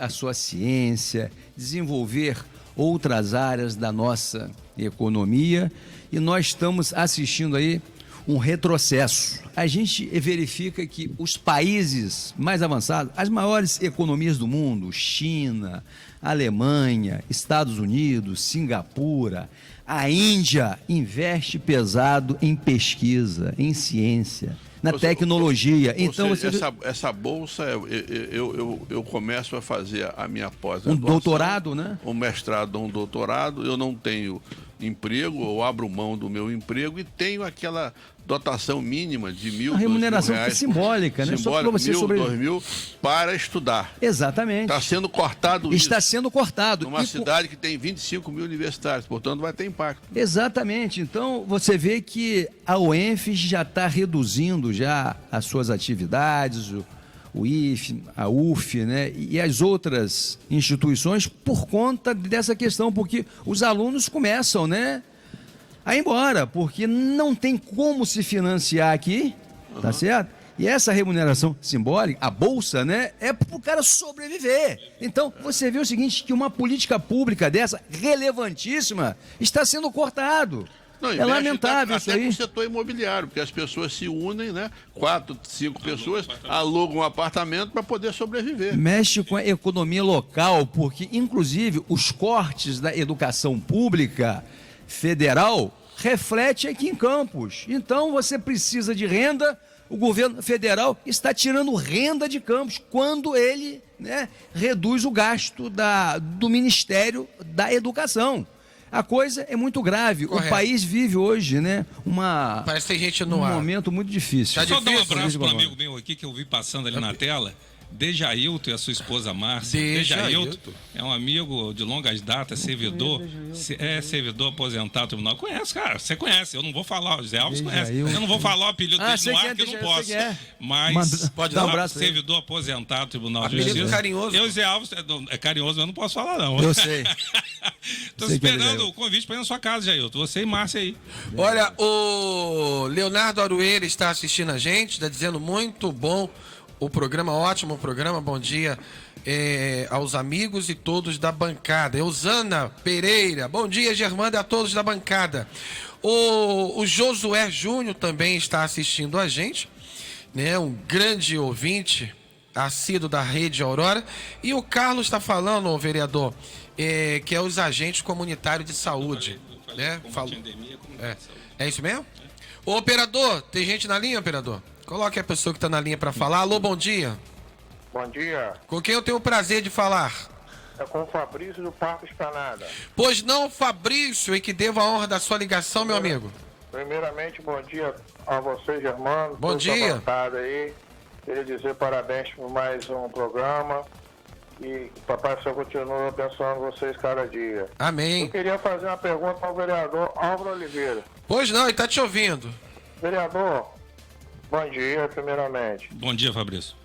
a sua ciência, desenvolver outras áreas da nossa economia, e nós estamos assistindo aí um retrocesso. A gente verifica que os países mais avançados, as maiores economias do mundo, China, Alemanha, Estados Unidos, Singapura, a Índia, investe pesado em pesquisa, em ciência, na tecnologia. Então, essa bolsa, eu começo a fazer a minha pós-graduação. Um doutorado, né? Um mestrado, um doutorado, eu não tenho emprego, eu abro mão do meu emprego e tenho aquela dotação mínima de R$1.000, a remuneração R$2.000, é simbólica, né? Só para você R$1.000, R$2.000 para estudar. Exatamente. Está sendo cortado isso. Está sendo cortado. Numa cidade que tem 25 mil universitários, portanto vai ter impacto. Exatamente. Então você vê que a UENF já está reduzindo já as suas atividades, o IFE, a UF, né, e as outras instituições por conta dessa questão, porque os alunos começam, né, a ir embora, porque não tem como se financiar aqui, tá certo? E essa remuneração simbólica, a bolsa, né, é para o cara sobreviver. Então, você vê o seguinte, que uma política pública dessa, relevantíssima, está sendo cortado. Não, é lamentável isso aí. Até no setor imobiliário, porque as pessoas se unem, né? 4, 5 pessoas alugam um apartamento para poder sobreviver. Mexe com a economia local, porque, inclusive, os cortes da educação pública federal refletem aqui em Campos. Então, você precisa de renda, o governo federal está tirando renda de Campos quando ele, né, reduz o gasto do Ministério da Educação. A coisa é muito grave. Correto. O país vive hoje, né, parece que tem gente no ar. Momento muito difícil. Só dar um abraço para um amigo meu aqui que eu vi passando ali na tela. Dejailton e a sua esposa Márcia. Dejailton é um amigo de longas datas, servidor aposentado do tribunal. Conhece, cara, você conhece. Eu não vou falar, o Zé Alves conhece. Eu não vou falar o apelido dele no ar, que eu não posso. Mas pode dar um abraço, servidor aposentado do Tribunal de Justiça. Justiça. Carinhoso. Eu, Zé Alves, é carinhoso, mas eu não posso falar, não. Eu sei. Estou esperando o convite para ir na sua casa, Jailton. Você e Márcia aí. Olha, o Leonardo Arueira está assistindo a gente, está dizendo muito bom o programa, ótimo programa, bom dia aos amigos e todos da bancada. Eusana Pereira, bom dia, Germando, e a todos da bancada. O Josué Júnior também está assistindo a gente, né? Um grande ouvinte, assíduo da Rede Aurora. E o Carlos está falando, vereador, que é os agentes comunitários de saúde. Né? É isso mesmo? Ô, operador, tem gente na linha, operador? Coloque a pessoa que está na linha para falar. Alô, bom dia. Bom dia. Com quem eu tenho o prazer de falar? É com o Fabrício do Parque Esplanada. Pois não, Fabrício, e que devo a honra da sua ligação, meu amigo. Primeiramente, bom dia a você, Germano. Bom dia. Aí. Queria dizer parabéns por mais um programa. E Papai Céu continua abençoando vocês cada dia. Amém. Eu queria fazer uma pergunta ao vereador Álvaro Oliveira. Pois não, ele está te ouvindo. Vereador, bom dia, primeiramente. Bom dia, Fabrício.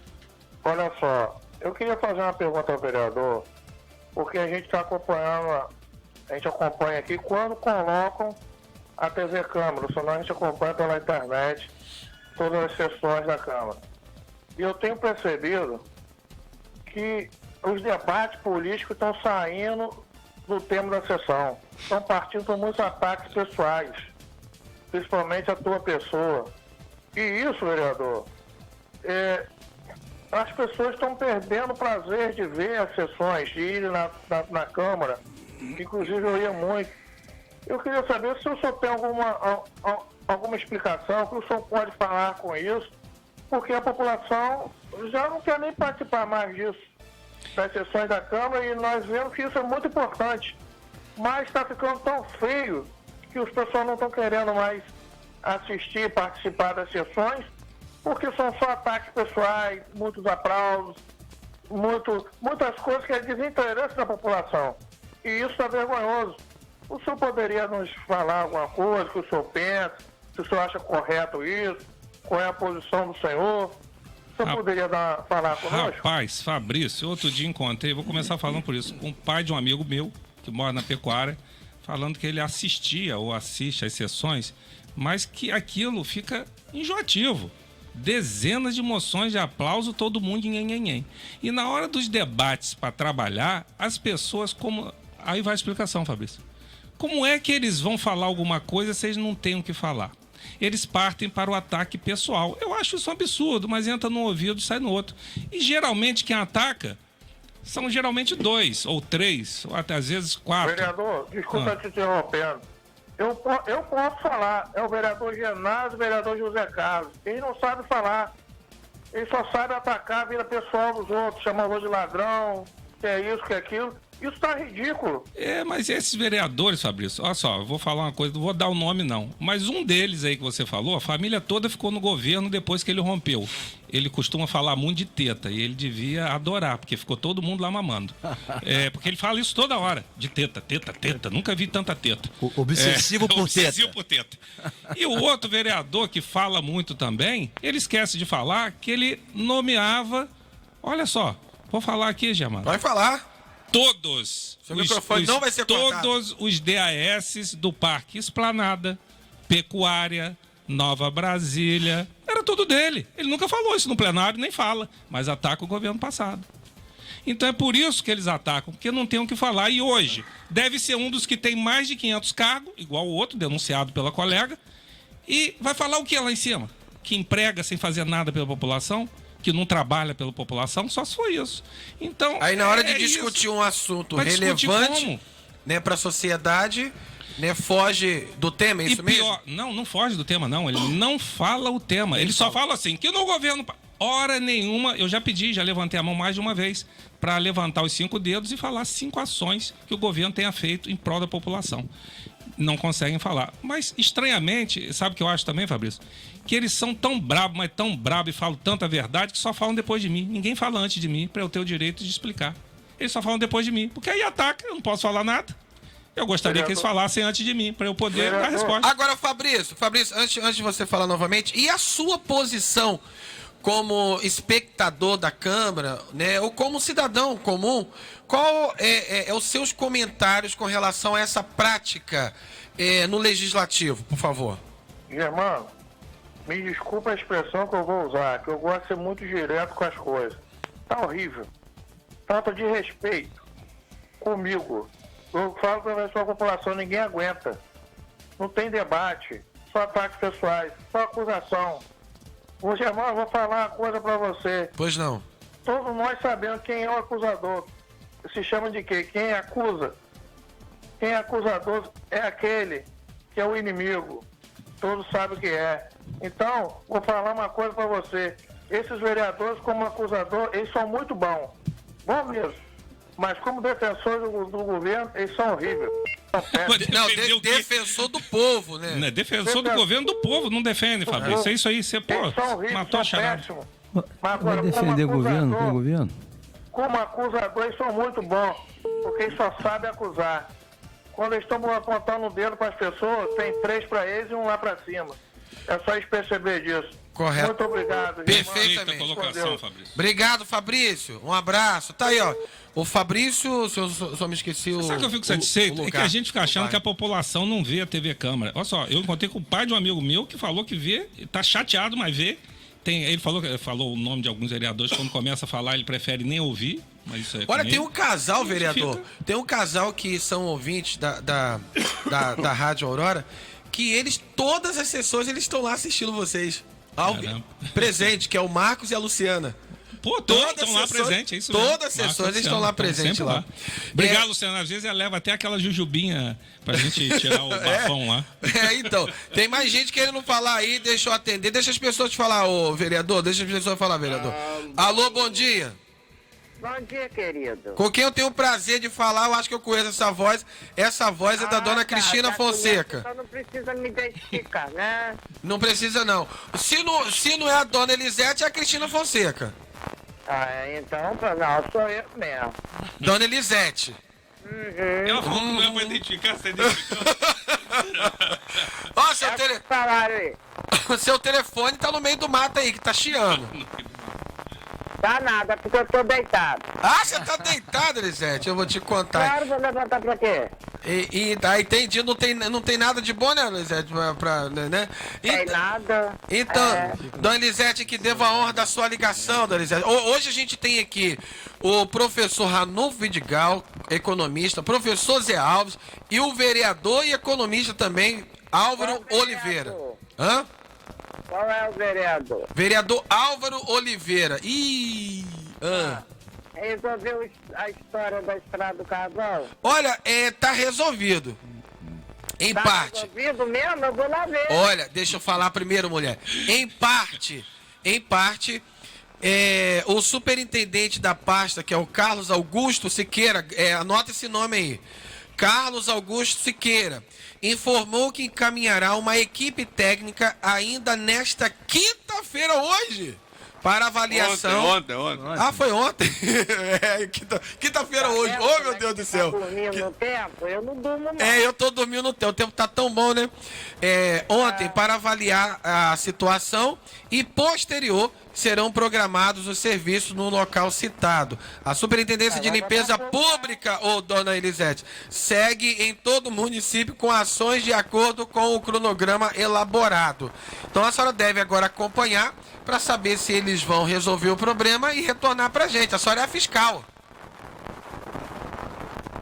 Olha só, eu queria fazer uma pergunta ao vereador, porque a gente está acompanhando, a gente acompanha aqui quando colocam a TV Câmara, senão a gente acompanha pela internet todas as sessões da Câmara. E eu tenho percebido que os debates políticos estão saindo do tema da sessão. Estão partindo por muitos ataques pessoais, principalmente a tua pessoa. E isso, vereador, as pessoas estão perdendo o prazer de ver as sessões, de ir na Câmara. Inclusive eu ia muito. Eu queria saber se o senhor tem alguma explicação, que o senhor pode falar com isso, porque a população já não quer nem participar mais disso, das sessões da Câmara, e nós vemos que isso é muito importante. Mas está ficando tão feio que os pessoal não estão querendo mais assistir, participar das sessões, porque são só ataques pessoais, muitos aplausos, muitas coisas que é desinteresse da população. E isso está vergonhoso. O senhor poderia nos falar alguma coisa que o senhor pensa, se o senhor acha correto isso, qual é a posição do senhor? O senhor poderia falar conosco? Rapaz, Fabrício, outro dia encontrei, vou começar falando por isso, com o pai de um amigo meu, que mora na pecuária, falando que ele assistia ou assiste às sessões, mas que aquilo fica enjoativo. Dezenas de moções de aplauso, todo mundo nhenhenhen. E na hora dos debates para trabalhar, as pessoas como... Aí vai a explicação, Fabrício. Como é que eles vão falar alguma coisa se eles não têm o que falar? Eles partem para o ataque pessoal. Eu acho isso um absurdo, mas entra num ouvido e sai no outro. E geralmente quem ataca são geralmente 2 ou 3, ou até às vezes 4. Vereador, desculpa te interrompendo. Eu posso falar, é o vereador Genásio, o vereador José Carlos. Eles não sabem falar. Eles só sabem atacar a vida pessoal dos outros, chamam de ladrão, que é isso, que é aquilo. Isso tá ridículo. Mas esses vereadores, Fabrício, olha só, eu vou falar uma coisa, não vou dar o nome não, mas um deles aí que você falou, a família toda ficou no governo depois que ele rompeu. Ele costuma falar muito de teta e ele devia adorar, porque ficou todo mundo lá mamando. Porque ele fala isso toda hora, de teta, teta, teta, nunca vi tanta teta. Obsessivo por teta. Obsessivo por teta. E o outro vereador que fala muito também, ele esquece de falar que ele nomeava, olha só, vou falar aqui, Germano. Vai falar. Todos os DAS do Parque Esplanada, Pecuária, Nova Brasília, era tudo dele. Ele nunca falou isso no plenário, nem fala, mas ataca o governo passado. Então é por isso que eles atacam, porque não tem o que falar. E hoje deve ser um dos que tem mais de 500 cargos, igual o outro, denunciado pela colega, e vai falar o que lá em cima? Que emprega sem fazer nada pela população? Que não trabalha pela população, só se for isso. Então, aí na hora de discutir um assunto relevante, né, para a sociedade, né, foge do tema, é isso mesmo? Não foge do tema, não. Ele não fala o tema. Ele só fala assim, que no governo... Hora nenhuma, eu já levantei a mão mais de uma vez para levantar os 5 dedos e falar 5 ações que o governo tenha feito em prol da população. Não conseguem falar. Mas, estranhamente, sabe o que eu acho também, Fabrício? Que eles são tão brabos, mas tão brabos e falam tanta verdade que só falam depois de mim. Ninguém fala antes de mim para eu ter o direito de explicar. Eles só falam depois de mim. Porque aí ataca, eu não posso falar nada. Eu gostaria que eles falassem antes de mim, para eu poder dar a resposta. Agora, Fabrício, antes de você falar novamente, e a sua posição como espectador da Câmara, né, ou como cidadão comum, qual é os seus comentários com relação a essa prática no Legislativo, por favor? Germano, Me desculpa a expressão que eu vou usar, que eu gosto de ser muito direto com as coisas. Tá horrível. Falta de respeito comigo. Eu falo para a sua população, ninguém aguenta. Não tem debate, só ataques pessoais, só acusação. Você, irmão, eu vou falar uma coisa para você. Pois não. Todos nós sabemos quem é o acusador. Se chama de quê? Quem acusa. Quem é acusador é aquele que é o inimigo. Todos sabem o que é. Então, vou falar uma coisa para você. Esses vereadores, como acusador, eles são muito bons. Bom mesmo. Mas como defensores do governo, eles são horríveis. Não, defensor do povo, né? Não é defensor do governo do povo, não defende, Fabrício. É isso aí, você, pô, matou a charada. Vai defender o governo com o governo? Como acusador, eles são muito bons, porque eles só sabem acusar. Quando eles estão apontando o dedo para as pessoas, tem 3 para eles e 1 lá para cima. É só eles perceber disso. Correto. Muito obrigado. Perfeitamente. Colocação, Fabrício. Obrigado, Fabrício. Um abraço. Tá aí, ó. O Fabrício, só me esqueci o. Sabe que eu fico satisfeito? É que a gente fica achando que a população não vê a TV Câmara. Olha só, eu encontrei com o pai de um amigo meu que falou que vê, tá chateado, mas vê. Ele falou o nome de alguns vereadores, quando começa a falar, ele prefere nem ouvir. Mas isso é. Olha, tem um casal, vereador. Tem um casal que são ouvintes da Rádio Aurora, que eles, todas as sessões, eles estão lá assistindo vocês. Presente, que é o Marcos e a Luciana. Pô, todos estão lá presentes, é isso mesmo. Todas as sessões eles estão lá presentes lá. Obrigado, Luciana. Às vezes ela leva até aquela jujubinha pra gente tirar o bafão lá. Então, tem mais gente querendo falar aí, deixa eu atender. Deixa as pessoas te falar, ô vereador, deixa as pessoas falar, vereador. Alô, bom dia. Bom dia, querido. Com quem eu tenho o prazer de falar, eu acho que eu conheço essa voz. Essa voz é da dona Cristina Fonseca. Então não precisa me identificar, né? Não precisa, não. Se não é a dona Elisete, é a Cristina Fonseca. Então, não, sou eu mesmo. Dona Elisete. Ela falou que não é pra identificar, você identificou. Ó, seu telefone tá no meio do mato aí, que tá chiando. Tá nada, porque eu tô deitado. Ah, você tá deitado, Elisete? Eu vou te contar. Claro, vou levantar pra quê? Tá, entendi. Não tem nada de bom, né, Elisete? Né? Tem nada. Então, dona Elisete, que devo a honra da sua ligação, dona Elisete. Hoje a gente tem aqui o professor Ranulfo Vidigal, economista, professor Zé Alves e o vereador e economista também, Álvaro Oliveira. Hã? Qual é o vereador? Vereador Álvaro Oliveira. Resolveu a história da Estrada do Carvão? Olha, tá resolvido. Em parte. Resolvido mesmo? Eu vou lá ver. Olha, deixa eu falar primeiro, mulher. Em parte, o superintendente da pasta, que é o Carlos Augusto Siqueira, anota esse nome aí. Carlos Augusto Siqueira informou que encaminhará uma equipe técnica ainda nesta quinta-feira, hoje, para avaliação. Ontem. Ah, foi ontem? Quinta-feira hoje. Oh, meu Deus do céu. Tá dormindo no tempo? Eu não durmo, não. Eu tô dormindo no tempo. O tempo tá tão bom, né? Ontem, para avaliar a situação e posterior, serão programados os serviços no local citado. A Superintendência de Limpeza Pública, dona Elisete, segue em todo o município com ações de acordo com o cronograma elaborado. Então a senhora deve agora acompanhar para saber se eles vão resolver o problema e retornar pra gente. A senhora é a fiscal.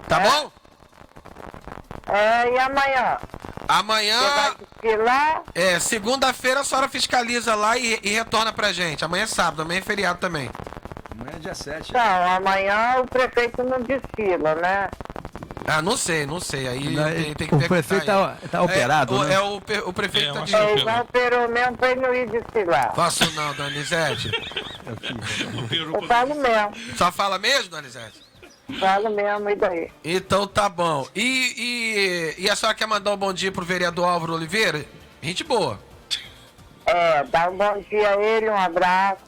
Tá bom? E amanhã? Amanhã. Você vai desfilar? Segunda-feira a senhora fiscaliza lá e retorna pra gente. Amanhã é sábado, amanhã é feriado também. Amanhã é dia 7. Não, amanhã o prefeito não desfila, né? Não sei. Aí tem que o prefeito tá operado, né? O prefeito tá igual operou mesmo pra ele não ir desfilar. Faço não, dona Elisete. Eu falo mesmo. Só fala mesmo, dona Elisete? Falo mesmo, e daí? Então tá bom. E a senhora quer mandar um bom dia pro vereador Álvaro Oliveira? Gente boa. Dá um bom dia a ele, um abraço.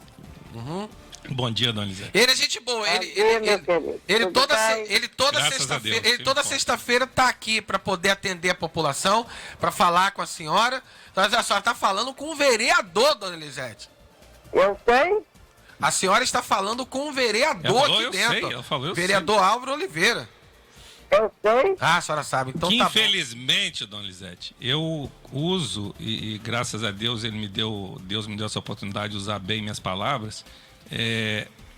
Bom dia, dona Elisete. Ele é gente boa. Ele toda sexta-feira tá aqui para poder atender a população, para falar com a senhora. Então a senhora tá falando com o vereador, dona Elisete. Eu sei. A senhora está falando com um vereador aqui dentro. Ela falou, vereador Álvaro Oliveira. Eu sei. Ah, a senhora sabe. Então que tá bom. infelizmente, dona Lisete, eu uso, e graças a Deus Deus me deu essa oportunidade de usar bem minhas palavras,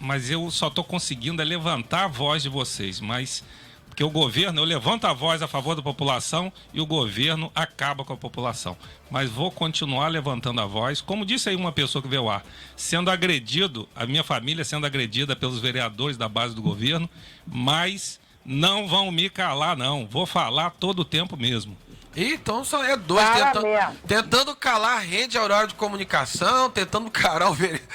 mas eu só estou conseguindo levantar a voz de vocês, mas porque o governo, eu levanto a voz a favor da população e o governo acaba com a população. Mas vou continuar levantando a voz, como disse aí uma pessoa que veio ao ar, sendo agredido, a minha família sendo agredida pelos vereadores da base do governo, mas não vão me calar não, vou falar todo o tempo mesmo. Então só é dois, tentando calar a rede Aurora de Comunicação, tentando calar o vereador.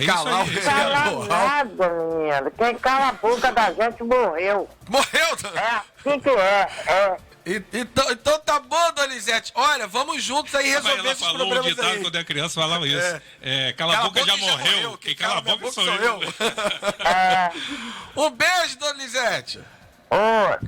Calar o vereador. Nada, menino. Quem cala a boca da gente morreu. Morreu? Assim que é. Então tá bom, dona Lisete. Olha, vamos juntos aí resolver esses problemas aí. Ela falou um ditado quando é criança, falava isso. Cala a boca já morreu. Quem cala a boca sou eu. Um beijo, dona Lisete.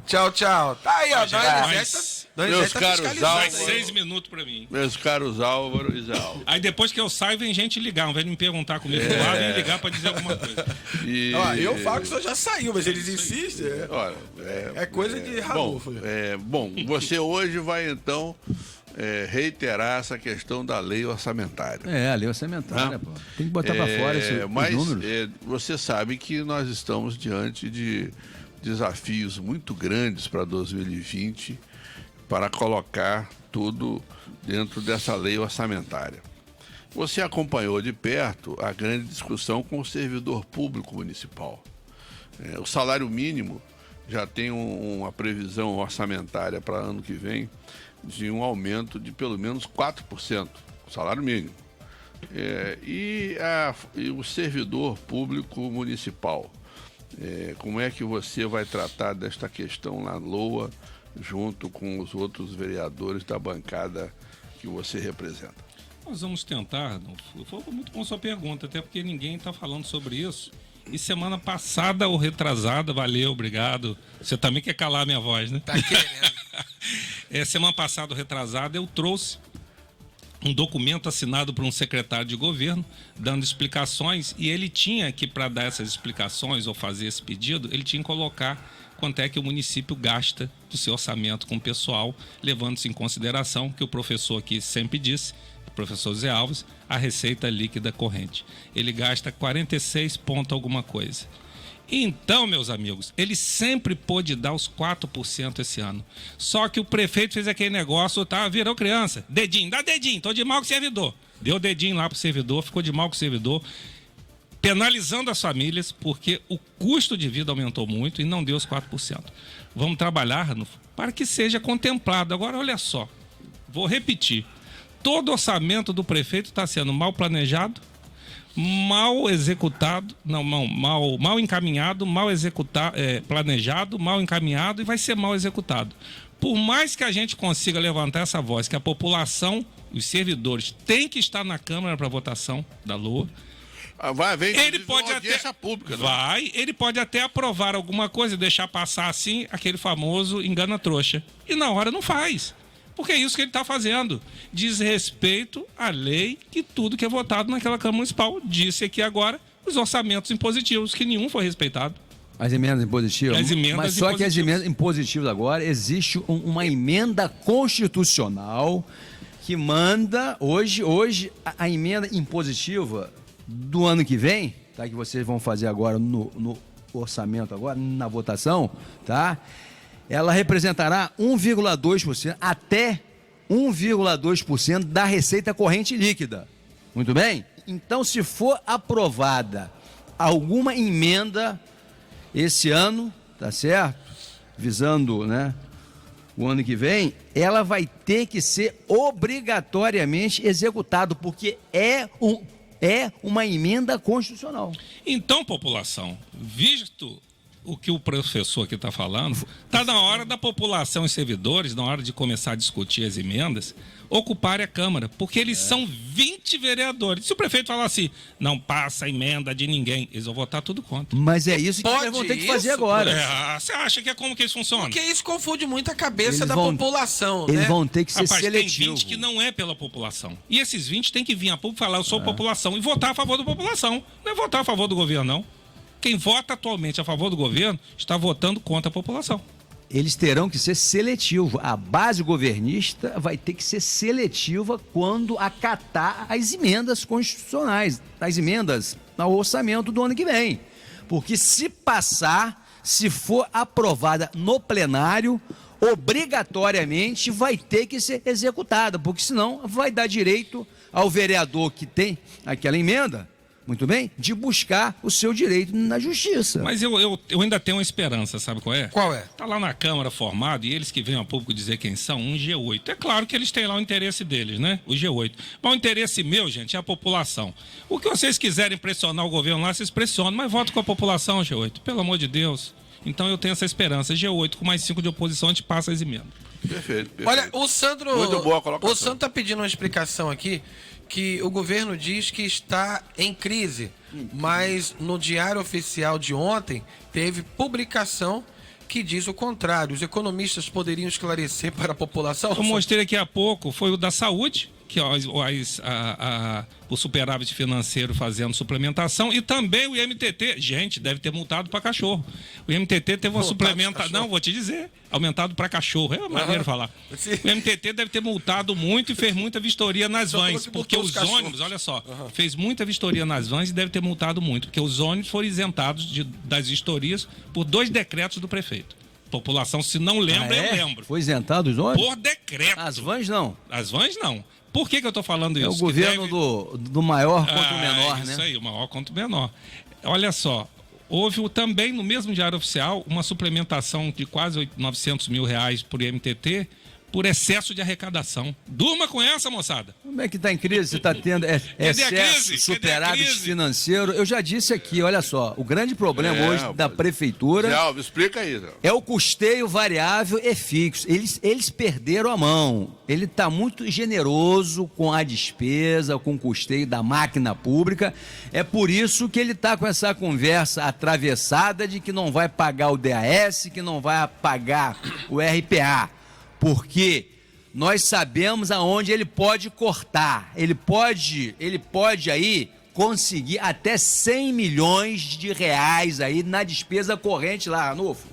Tchau, tchau. Tá aí, ó. Dona Lisete. Meus caros mais 6 minutos pra mim. Meus caros Álvaro e Zé Álvaro. Aí depois que eu saio, vem gente ligar. Ao invés de me perguntar comigo do lado, vem ligar pra dizer alguma coisa. Eu falo que o senhor já saiu, mas eles insistem. É coisa de Ranulfo. Bom, você hoje vai então reiterar essa questão da lei orçamentária. A lei orçamentária, pô. Tem que botar pra fora esses números. Você sabe que nós estamos diante de desafios muito grandes para 2020 para colocar tudo dentro dessa lei orçamentária. Você acompanhou de perto a grande discussão com o servidor público municipal. O salário mínimo já tem uma previsão orçamentária para ano que vem de um aumento de pelo menos 4%, o salário mínimo. E o servidor público municipal, como é que você vai tratar desta questão na LOA, junto com os outros vereadores da bancada que você representa? Nós vamos tentar, foi muito bom sua pergunta, até porque ninguém está falando sobre isso. E semana passada ou retrasada, valeu, obrigado. Você também quer calar a minha voz, né? Tá querendo. Semana passada ou retrasada eu trouxe um documento assinado por um secretário de governo, dando explicações, e ele tinha que, para dar essas explicações ou fazer esse pedido, ele tinha que colocar quanto é que o município gasta do seu orçamento com o pessoal, levando-se em consideração que o professor aqui sempre disse, o professor Zé Alves, a receita líquida corrente. Ele gasta 46 ponto alguma coisa. Então, meus amigos, ele sempre pôde dar os 4% esse ano. Só que o prefeito fez aquele negócio, virou criança. Dedinho, dá dedinho, tô de mal com o servidor. Deu dedinho lá pro servidor, ficou de mal com o servidor, penalizando as famílias, porque o custo de vida aumentou muito e não deu os 4%. Vamos trabalhar, Ranulfo, para que seja contemplado. Agora, olha só, vou repetir. Todo orçamento do prefeito está sendo mal planejado, mal executado, mal encaminhado, mal executado, planejado, mal encaminhado e vai ser mal executado. Por mais que a gente consiga levantar essa voz, que a população, os servidores, tem que estar na Câmara para votação da LOA, ele pode até pública, ele pode até aprovar alguma coisa e deixar passar assim aquele famoso engana-trouxa. E na hora não faz. Porque é isso que ele está fazendo. Diz respeito à lei e tudo que é votado naquela Câmara Municipal. Disse aqui agora os orçamentos impositivos, que nenhum foi respeitado. As emendas impositivas? Mas só que as emendas impositivas agora, existe uma emenda constitucional que manda, hoje a emenda impositiva do ano que vem, tá, que vocês vão fazer agora no orçamento, agora na votação, tá? Ela representará 1,2% até 1,2% da receita corrente líquida. Muito bem? Então, se for aprovada alguma emenda esse ano, tá certo? Visando, né, o ano que vem, ela vai ter que ser obrigatoriamente executada, porque é uma emenda constitucional. Então, população, visto o que o professor aqui está falando, está na hora da população e servidores, na hora de começar a discutir as emendas, ocuparem a Câmara, porque eles são 20 vereadores. Se o prefeito falar assim, não passa a emenda de ninguém, eles vão votar tudo contra. Mas é isso que eles vão ter que fazer agora. Você acha que é como que eles funcionam? Porque isso confunde muito a cabeça da população, eles né? Vão ter que ser seletivos. Tem 20 que não é pela população. E esses 20 tem que vir a público falar, eu sou população, e votar a favor da população. Não é votar a favor do governo, não. Quem vota atualmente a favor do governo está votando contra a população. eles terão que ser seletivos. A base governista vai ter que ser seletiva quando acatar as emendas constitucionais, as emendas ao orçamento do ano que vem. Porque se passar, se for aprovada no plenário, obrigatoriamente vai ter que ser executada, porque senão vai dar direito ao vereador que tem aquela emenda, muito bem, de buscar o seu direito na justiça. Mas eu ainda tenho uma esperança, sabe qual é? Qual é? Está lá na Câmara formado, e eles que vêm a público dizer quem são, um G8. É claro que eles têm lá o interesse deles, né? O G8. Mas o interesse meu, gente, é a população. O que vocês quiserem pressionar o governo lá, vocês pressionam, mas voto com a população, G8. Pelo amor de Deus. Então eu tenho essa esperança. G8 com mais 5 de oposição, a gente passa as emendas. Perfeito. Olha, o Sandro. Muito boa a colocação. O Sandro está pedindo uma explicação aqui, que o governo diz que está em crise, mas no Diário Oficial de ontem teve publicação que diz o contrário. Os economistas poderiam esclarecer para a população? Eu mostrei aqui há pouco, foi o da saúde, que o superávit financeiro fazendo suplementação, e também o IMTT, gente, deve ter multado para cachorro. O IMTT teve uma suplementação, não, vou te dizer, aumentado para cachorro, é uma maneira de falar. Sim. O IMTT deve ter multado muito e fez muita vistoria nas vans, porque os ônibus, olha só, fez muita vistoria nas vans e deve ter multado muito, porque os ônibus foram isentados das vistorias por 2 decretos do prefeito. População, se não lembra, eu lembro. Foi isentado os ônibus? Por decreto. As vans não. As vans não. Por que eu estou falando isso? É o governo do maior contra o menor, né? Isso aí, o maior contra o menor. Olha só, houve também no mesmo Diário Oficial uma suplementação de quase 900 mil reais por IMTT por excesso de arrecadação. Durma com essa, moçada. Como é que está em crise? Você está tendo excesso, superávit financeiro? Eu já disse aqui, olha só, o grande problema hoje da prefeitura... Zé Alves, explica aí, Zé. É o custeio variável e fixo. Eles perderam a mão. Ele está muito generoso com a despesa, com o custeio da máquina pública. É por isso que ele está com essa conversa atravessada de que não vai pagar o DAS, que não vai pagar o RPA. Porque nós sabemos aonde ele pode cortar. Ele pode aí conseguir até 100 milhões de reais aí na despesa corrente lá, Ranulfo.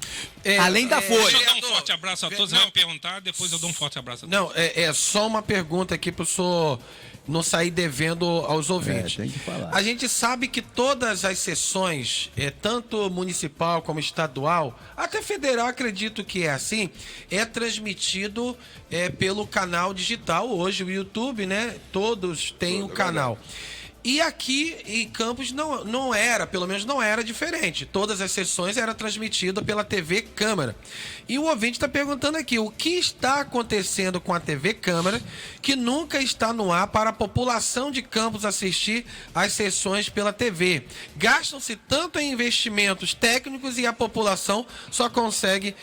Além da folha. Deixa eu dar um forte abraço a todos. Você vai me perguntar, depois eu dou um forte abraço a todos. Não, é só uma pergunta aqui para o senhor não sair devendo aos ouvintes. Tem que falar. A gente sabe que todas as sessões, tanto municipal como estadual, até federal, acredito que é assim, é transmitido pelo canal digital. Hoje o YouTube, né? Todos têm o canal. E aqui em Campos não era, pelo menos não era diferente. Todas as sessões eram transmitidas pela TV Câmara. E o ouvinte está perguntando aqui, o que está acontecendo com a TV Câmara que nunca está no ar para a população de Campos assistir às sessões pela TV? Gastam-se tanto em investimentos técnicos e a população só consegue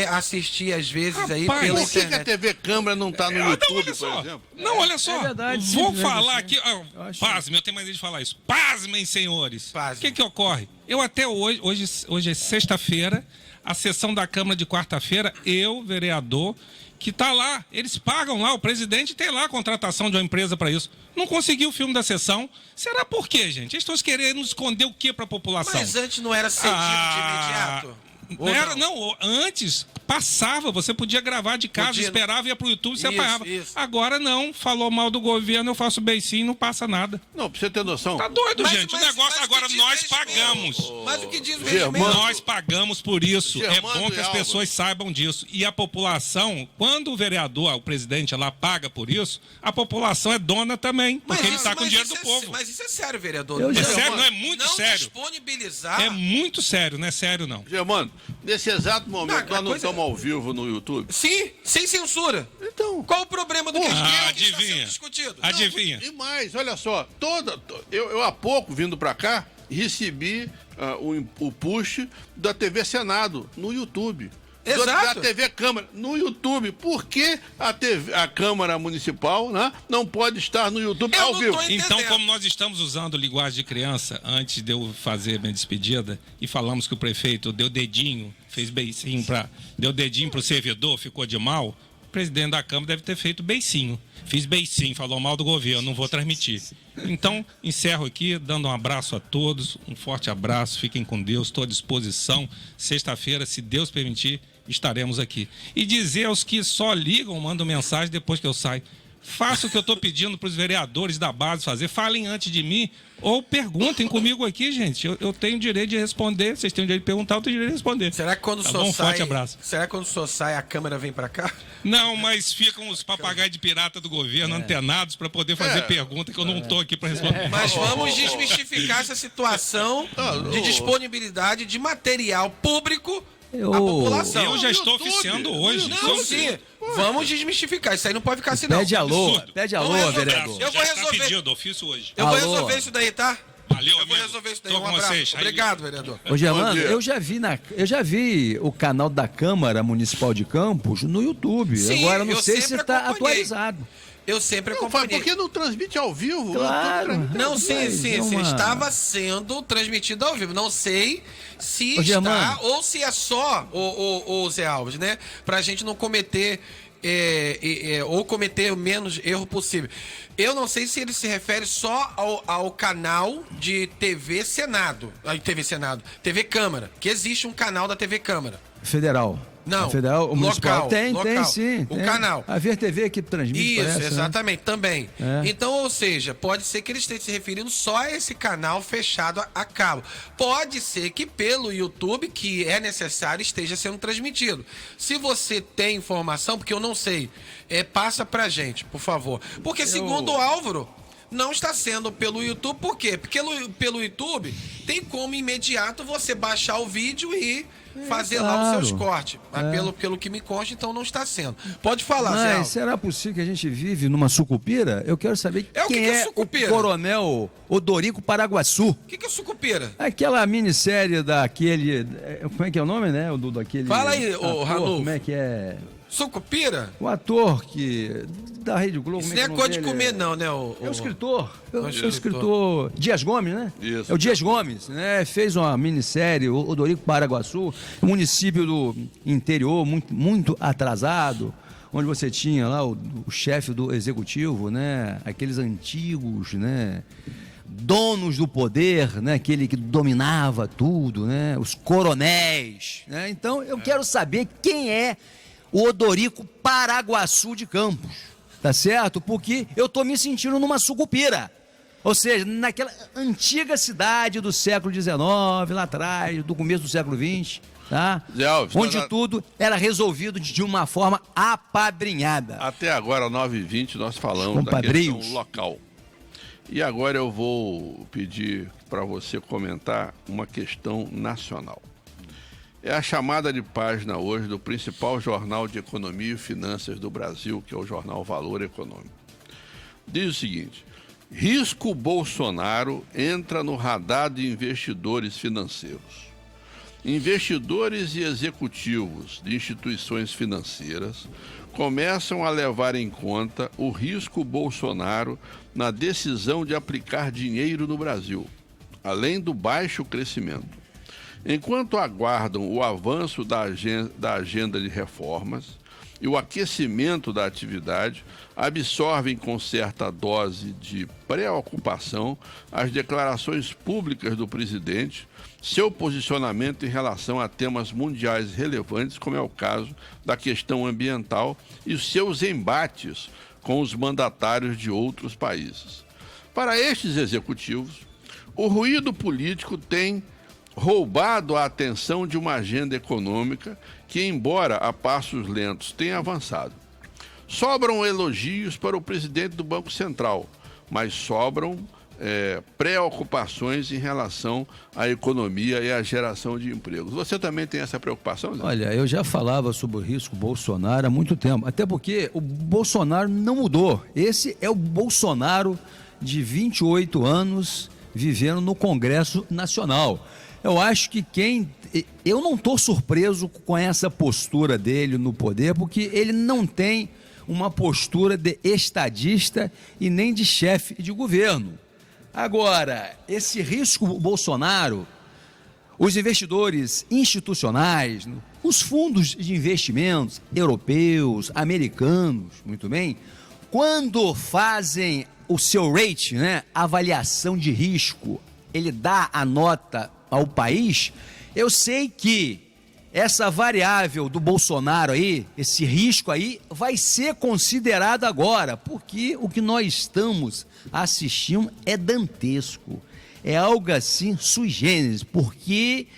assistir às vezes aí pela internet. Por que a TV Câmara não está no YouTube, por exemplo? Não, olha só. É verdade, vou falar aqui. Pasmem, eu tenho mais de falar isso. Pasmem, senhores. Pasmem. O que ocorre? Eu até hoje é sexta-feira, a sessão da Câmara de quarta-feira, eu, vereador, que está lá, eles pagam lá, o presidente tem lá a contratação de uma empresa para isso. Não conseguiu o filme da sessão. Será por quê, gente? Eles estão querendo esconder o que para a população? Mas antes não era cedido de imediato? Não, antes passava, você podia gravar de casa, esperava, ia pro YouTube, você apagava. Agora não, falou mal do governo, eu faço beicinho, não passa nada. Não, pra você ter noção. Tá doido, gente. O negócio agora nós pagamos. Mas o que diz o Germano, nós pagamos por isso. É Germano bom que as pessoas saibam disso. E a população, quando o vereador, o presidente lá paga por isso, a população é dona também, porque ele tá com o dinheiro do povo. Mas isso é sério, vereador. É sério, não é muito sério. Disponibilizar. É muito sério, não é sério não. Germano, nesse exato momento nós não estamos ao vivo no YouTube. Sim, sem censura. Então. Qual o problema do que está sendo discutido? Adivinha. E mais, olha só, eu há pouco, vindo para cá, recebi o push da TV Senado no YouTube. Exato. Da TV Câmara no YouTube. Por que a Câmara Municipal, né, não pode estar no YouTube ao vivo? Então, como nós estamos usando linguagem de criança, antes de eu fazer minha despedida, e falamos que o prefeito deu dedinho, fez beicinho deu dedinho pro servidor, ficou de mal, presidente da Câmara deve ter feito beicinho. Fiz beicinho, falou mal do governo, não vou transmitir. Então, encerro aqui, dando um abraço a todos, um forte abraço, fiquem com Deus, estou à disposição. Sexta-feira, se Deus permitir, estaremos aqui. E dizer aos que só ligam, mandam mensagem depois que eu saio, faça o que eu estou pedindo para os vereadores da base fazer, falem antes de mim, ou perguntem comigo aqui, gente. Eu tenho direito de responder, vocês têm o direito de perguntar, eu tenho direito de responder. Será que quando o senhor sai... Forte abraço. Será que quando o senhor sai, a câmera vem para cá? Não, mas ficam os papagaios de pirata do governo antenados para poder fazer pergunta que eu não estou aqui para responder. Mas vamos desmistificar essa situação de disponibilidade de material público à população. Eu já estou oficiando hoje. Não, sim. Vamos desmistificar. Isso aí não pode ficar assim, não. Pede alô, vereador. Eu vou resolver. Pedido, ofício hoje. Eu vou resolver isso daí, tá? Valeu, eu vou resolver isso daí. Tô Um com abraço. vocês. Obrigado, vereador. Ô, Germano, eu já vi o canal da Câmara Municipal de Campos no YouTube. Sim, agora não sei se sempre está acompanhei. atualizado. Eu sempre acompanhei. Por que não transmite ao vivo? Claro. Não, sim. Estava sendo transmitido ao vivo. Não sei se está Germano, ou se é só o Zé Alves, né? Pra gente não cometer ou cometer o menos erro possível. Eu não sei se ele se refere só ao canal de TV Senado. TV Câmara, que existe um canal da TV Câmara. Federal. Não, Federal, o municipal. Tem sim. O canal. A VerTV que transmite. Isso, parece, exatamente, né? também. Então, ou seja, pode ser que ele esteja se referindo só a esse canal fechado a cabo. Pode ser que pelo YouTube, que é necessário, esteja sendo transmitido. Se você tem informação, porque eu não sei, passa pra gente, por favor. Porque segundo o Álvaro, não está sendo pelo YouTube. Por quê? Porque pelo YouTube tem como imediato você baixar o vídeo e fazer lá os seus cortes. Mas pelo que me consta, então não está sendo. Pode falar, Zé. Mas será possível que a gente vive numa sucupira? Eu quero saber quem é o coronel Odorico Paraguaçu. O que é sucupira? Aquela minissérie daquele... Como é que é o nome, né? Daquele fala aí, ô Ranulfo. Como é que é? Sucupira? O ator da Rede Globo. Isso não é coisa de comer, não, né? É o escritor. É o escritor Dias Gomes, né? Isso. É o Dias Gomes, né? Fez uma minissérie, Odorico Paraguaçu, um município do interior muito atrasado, onde você tinha lá o chefe do executivo, né? Aqueles antigos, né? Donos do poder, né? Aquele que dominava tudo, né? Os coronéis, né? Então, eu quero saber quem é o Odorico Paraguaçu de Campos, tá certo? Porque eu tô me sentindo numa sucupira. Ou seja, naquela antiga cidade do século XIX, lá atrás, do começo do século XX, tá? Zé Alves, onde tudo era resolvido de uma forma apadrinhada. Até agora, 9h20, nós falamos da questão local. E agora eu vou pedir para você comentar uma questão nacional. É a chamada de página hoje do principal jornal de economia e finanças do Brasil, que é o jornal Valor Econômico. Diz o seguinte: risco Bolsonaro entra no radar de investidores financeiros. Investidores e executivos de instituições financeiras começam a levar em conta o risco Bolsonaro na decisão de aplicar dinheiro no Brasil, além do baixo crescimento. Enquanto aguardam o avanço da agenda de reformas e o aquecimento da atividade, absorvem com certa dose de preocupação as declarações públicas do presidente, seu posicionamento em relação a temas mundiais relevantes, como é o caso da questão ambiental, e os seus embates com os mandatários de outros países. Para estes executivos, o ruído político tem roubado a atenção de uma agenda econômica que, embora a passos lentos, tenha avançado. Sobram elogios para o presidente do Banco Central, mas sobram preocupações em relação à economia e à geração de empregos. Você também tem essa preocupação, Zé? Olha, eu já falava sobre o risco Bolsonaro há muito tempo, até porque o Bolsonaro não mudou. Esse é o Bolsonaro de 28 anos vivendo no Congresso Nacional. Eu acho que eu não estou surpreso com essa postura dele no poder, porque ele não tem uma postura de estadista e nem de chefe de governo. Agora, esse risco Bolsonaro, os investidores institucionais, os fundos de investimentos europeus, americanos, muito bem, quando fazem o seu rating, né, avaliação de risco, ele dá a nota ao país, eu sei que essa variável do Bolsonaro aí, esse risco aí, vai ser considerado agora, porque o que nós estamos assistindo é dantesco. É algo assim sui generis, porque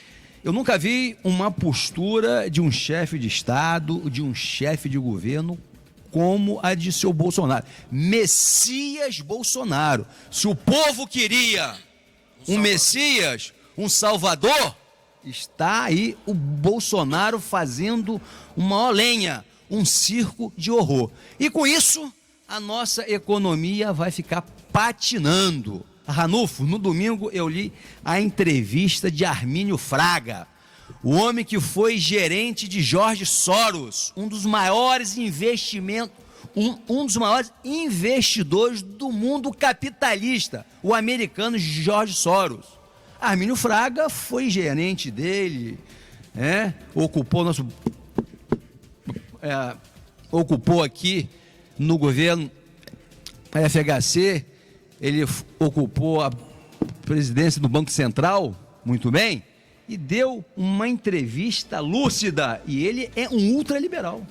eu nunca vi uma postura de um chefe de Estado, de um chefe de governo, como a de seu Bolsonaro. Messias Bolsonaro. Se o povo queria um Messias, um Salvador, está aí o Bolsonaro fazendo uma lenha, um circo de horror. E com isso, a nossa economia vai ficar patinando. Ranulfo, no domingo eu li a entrevista de Armínio Fraga, o homem que foi gerente de George Soros, um dos maiores investidores do mundo capitalista, o americano George Soros. Armínio Fraga foi gerente dele, ocupou aqui no governo FHC, ele ocupou a presidência do Banco Central, muito bem, e deu uma entrevista lúcida, e ele é um ultraliberal.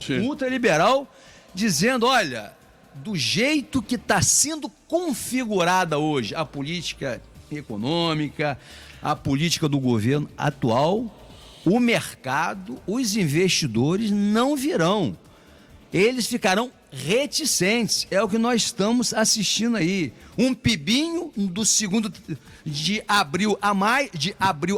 Sim. Um ultraliberal dizendo, olha, do jeito que está sendo configurada hoje a política econômica, a política do governo atual, o mercado, os investidores não virão. Eles ficarão reticentes. É o que nós estamos assistindo aí. Um pibinho do segundo de abril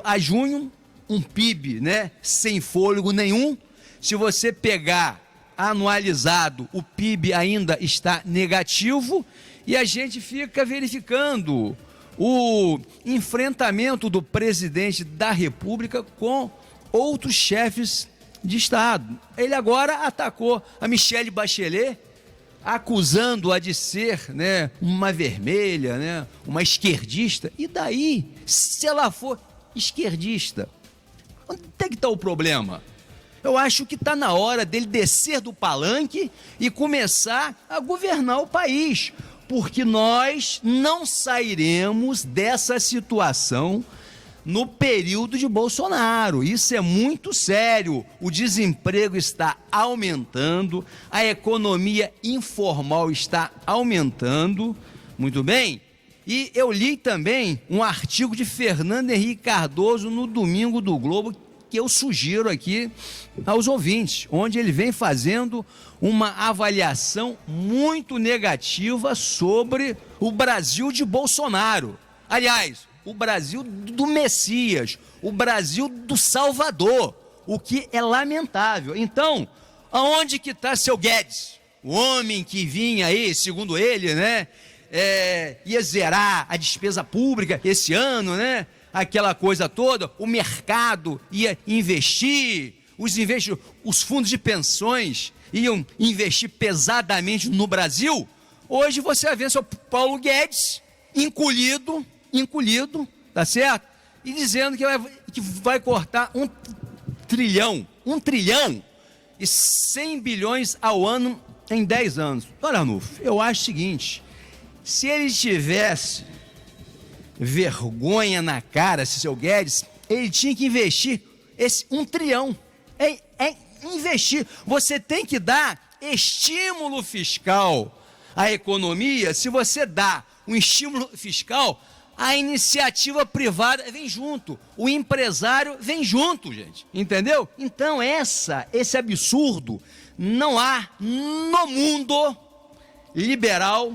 a junho, um PIB, né, sem fôlego nenhum. Se você pegar anualizado, o PIB ainda está negativo e a gente fica verificando o enfrentamento do presidente da República com outros chefes de Estado. Ele agora atacou a Michelle Bachelet, acusando-a de ser, né, uma vermelha, né, uma esquerdista. E daí, se ela for esquerdista, onde é que está o problema? Eu acho que está na hora dele descer do palanque e começar a governar o país, porque nós não sairemos dessa situação no período de Bolsonaro. Isso é muito sério. O desemprego está aumentando, a economia informal está aumentando, muito bem? E eu li também um artigo de Fernando Henrique Cardoso no Domingo do Globo, que eu sugiro aqui aos ouvintes, onde ele vem fazendo uma avaliação muito negativa sobre o Brasil de Bolsonaro. Aliás, o Brasil do Messias, o Brasil do Salvador, o que é lamentável. Então, aonde que está seu Guedes? O homem que vinha aí, segundo ele, né, ia zerar a despesa pública esse ano, né, aquela coisa toda, o mercado ia investir, os fundos de pensões iam investir pesadamente no Brasil. Hoje você vai ver seu Paulo Guedes encolhido, tá certo? E dizendo que vai cortar 1 trilhão e 100 bilhões ao ano em 10 anos. Olha, Ranulfo, eu acho o seguinte, se ele tivesse vergonha na cara, se seu Guedes, ele tinha que investir esse 1 trilhão. É investir. Você tem que dar estímulo fiscal à economia. Se você dá um estímulo fiscal, a iniciativa privada vem junto, o empresário vem junto, gente, entendeu? Então esse absurdo não há no mundo liberal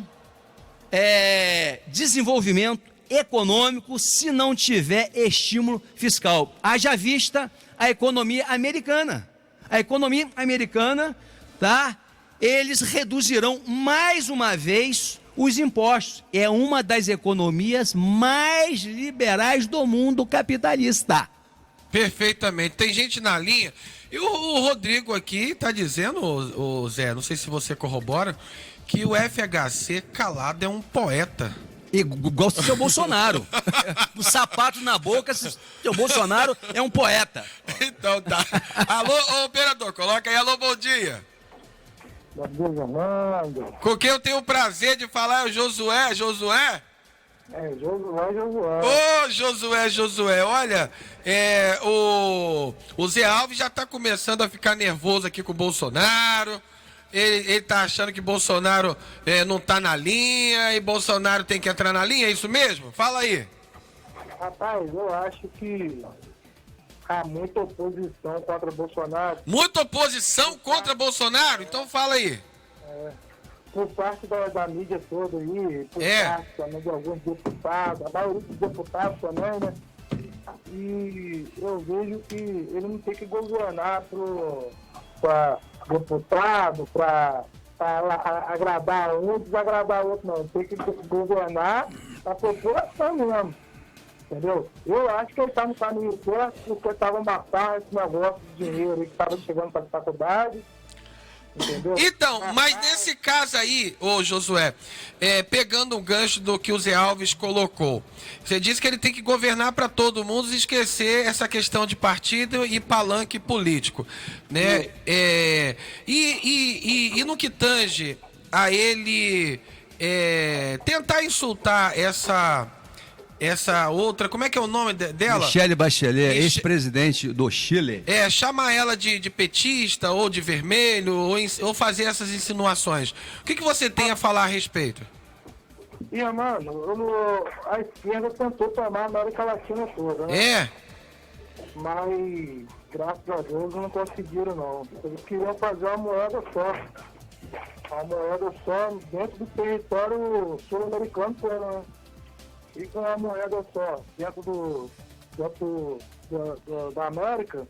desenvolvimento econômico se não tiver estímulo fiscal. Haja vista a economia americana. A economia americana, tá? Eles reduzirão mais uma vez os impostos. É uma das economias mais liberais do mundo capitalista. Perfeitamente. Tem gente na linha. E o Rodrigo aqui está dizendo, Zé, não sei se você corrobora, que o FHC calado é um poeta. Igual o seu Bolsonaro. O sapato na boca, seu Bolsonaro é um poeta. Então tá. Alô, ô, operador, coloca aí, alô, bom dia. Bom dia, Fernando. Com quem eu tenho o prazer de falar é o Josué. Josué? É, Josué. Ô, Josué, olha, o Zé Alves já tá começando a ficar nervoso aqui com o Bolsonaro. Ele tá achando que Bolsonaro não tá na linha e Bolsonaro tem que entrar na linha, é isso mesmo? Fala aí. Rapaz, eu acho que há muita oposição contra Bolsonaro. Muita oposição contra Bolsonaro? Então fala aí. Por parte da mídia toda aí, por parte também de alguns deputados, a maioria dos deputados também, né? E eu vejo que ele não tem que governar para deputado, para agradar um, desagradar outro, não. Tem que governar a população mesmo. Entendeu? Eu acho que ele está no caminho certo, porque estava matando esse negócio de dinheiro aí que estava chegando para a faculdade. Entendeu? Então, mas nesse caso aí, ô Josué, pegando um gancho do que o Zé Alves colocou, você disse que ele tem que governar para todo mundo e esquecer essa questão de partido e palanque político, né? E no que tange a ele tentar insultar essa outra, como é que é o nome dela? Michelle Bachelet, ex-presidente do Chile. Chamar ela de petista ou de vermelho ou fazer essas insinuações. O que você tem a falar a respeito? Mano, a esquerda tentou tomar a América Latina toda, né? Mas, graças a Deus, não conseguiram, não. Eles queriam fazer uma moeda só. Uma moeda só dentro do território sul-americano, né? E com uma moeda só dentro da América,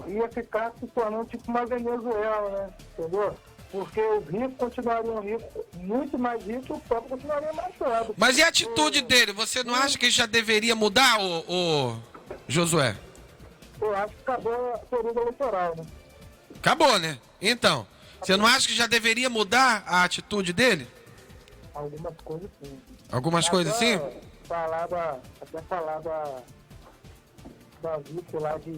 ia ficar se tornando tipo uma Venezuela, né? Entendeu? Porque os ricos continuariam ricos, muito mais ricos, e o pobre continuaria mais pobre. Mas e a atitude dele? Você não acha que já deveria mudar, o Josué? Eu acho que acabou a período eleitoral, né? Acabou, né? Então, você não acha que já deveria mudar a atitude dele? Algumas coisas sim. Algumas coisas sim? Até falar da vice lá de...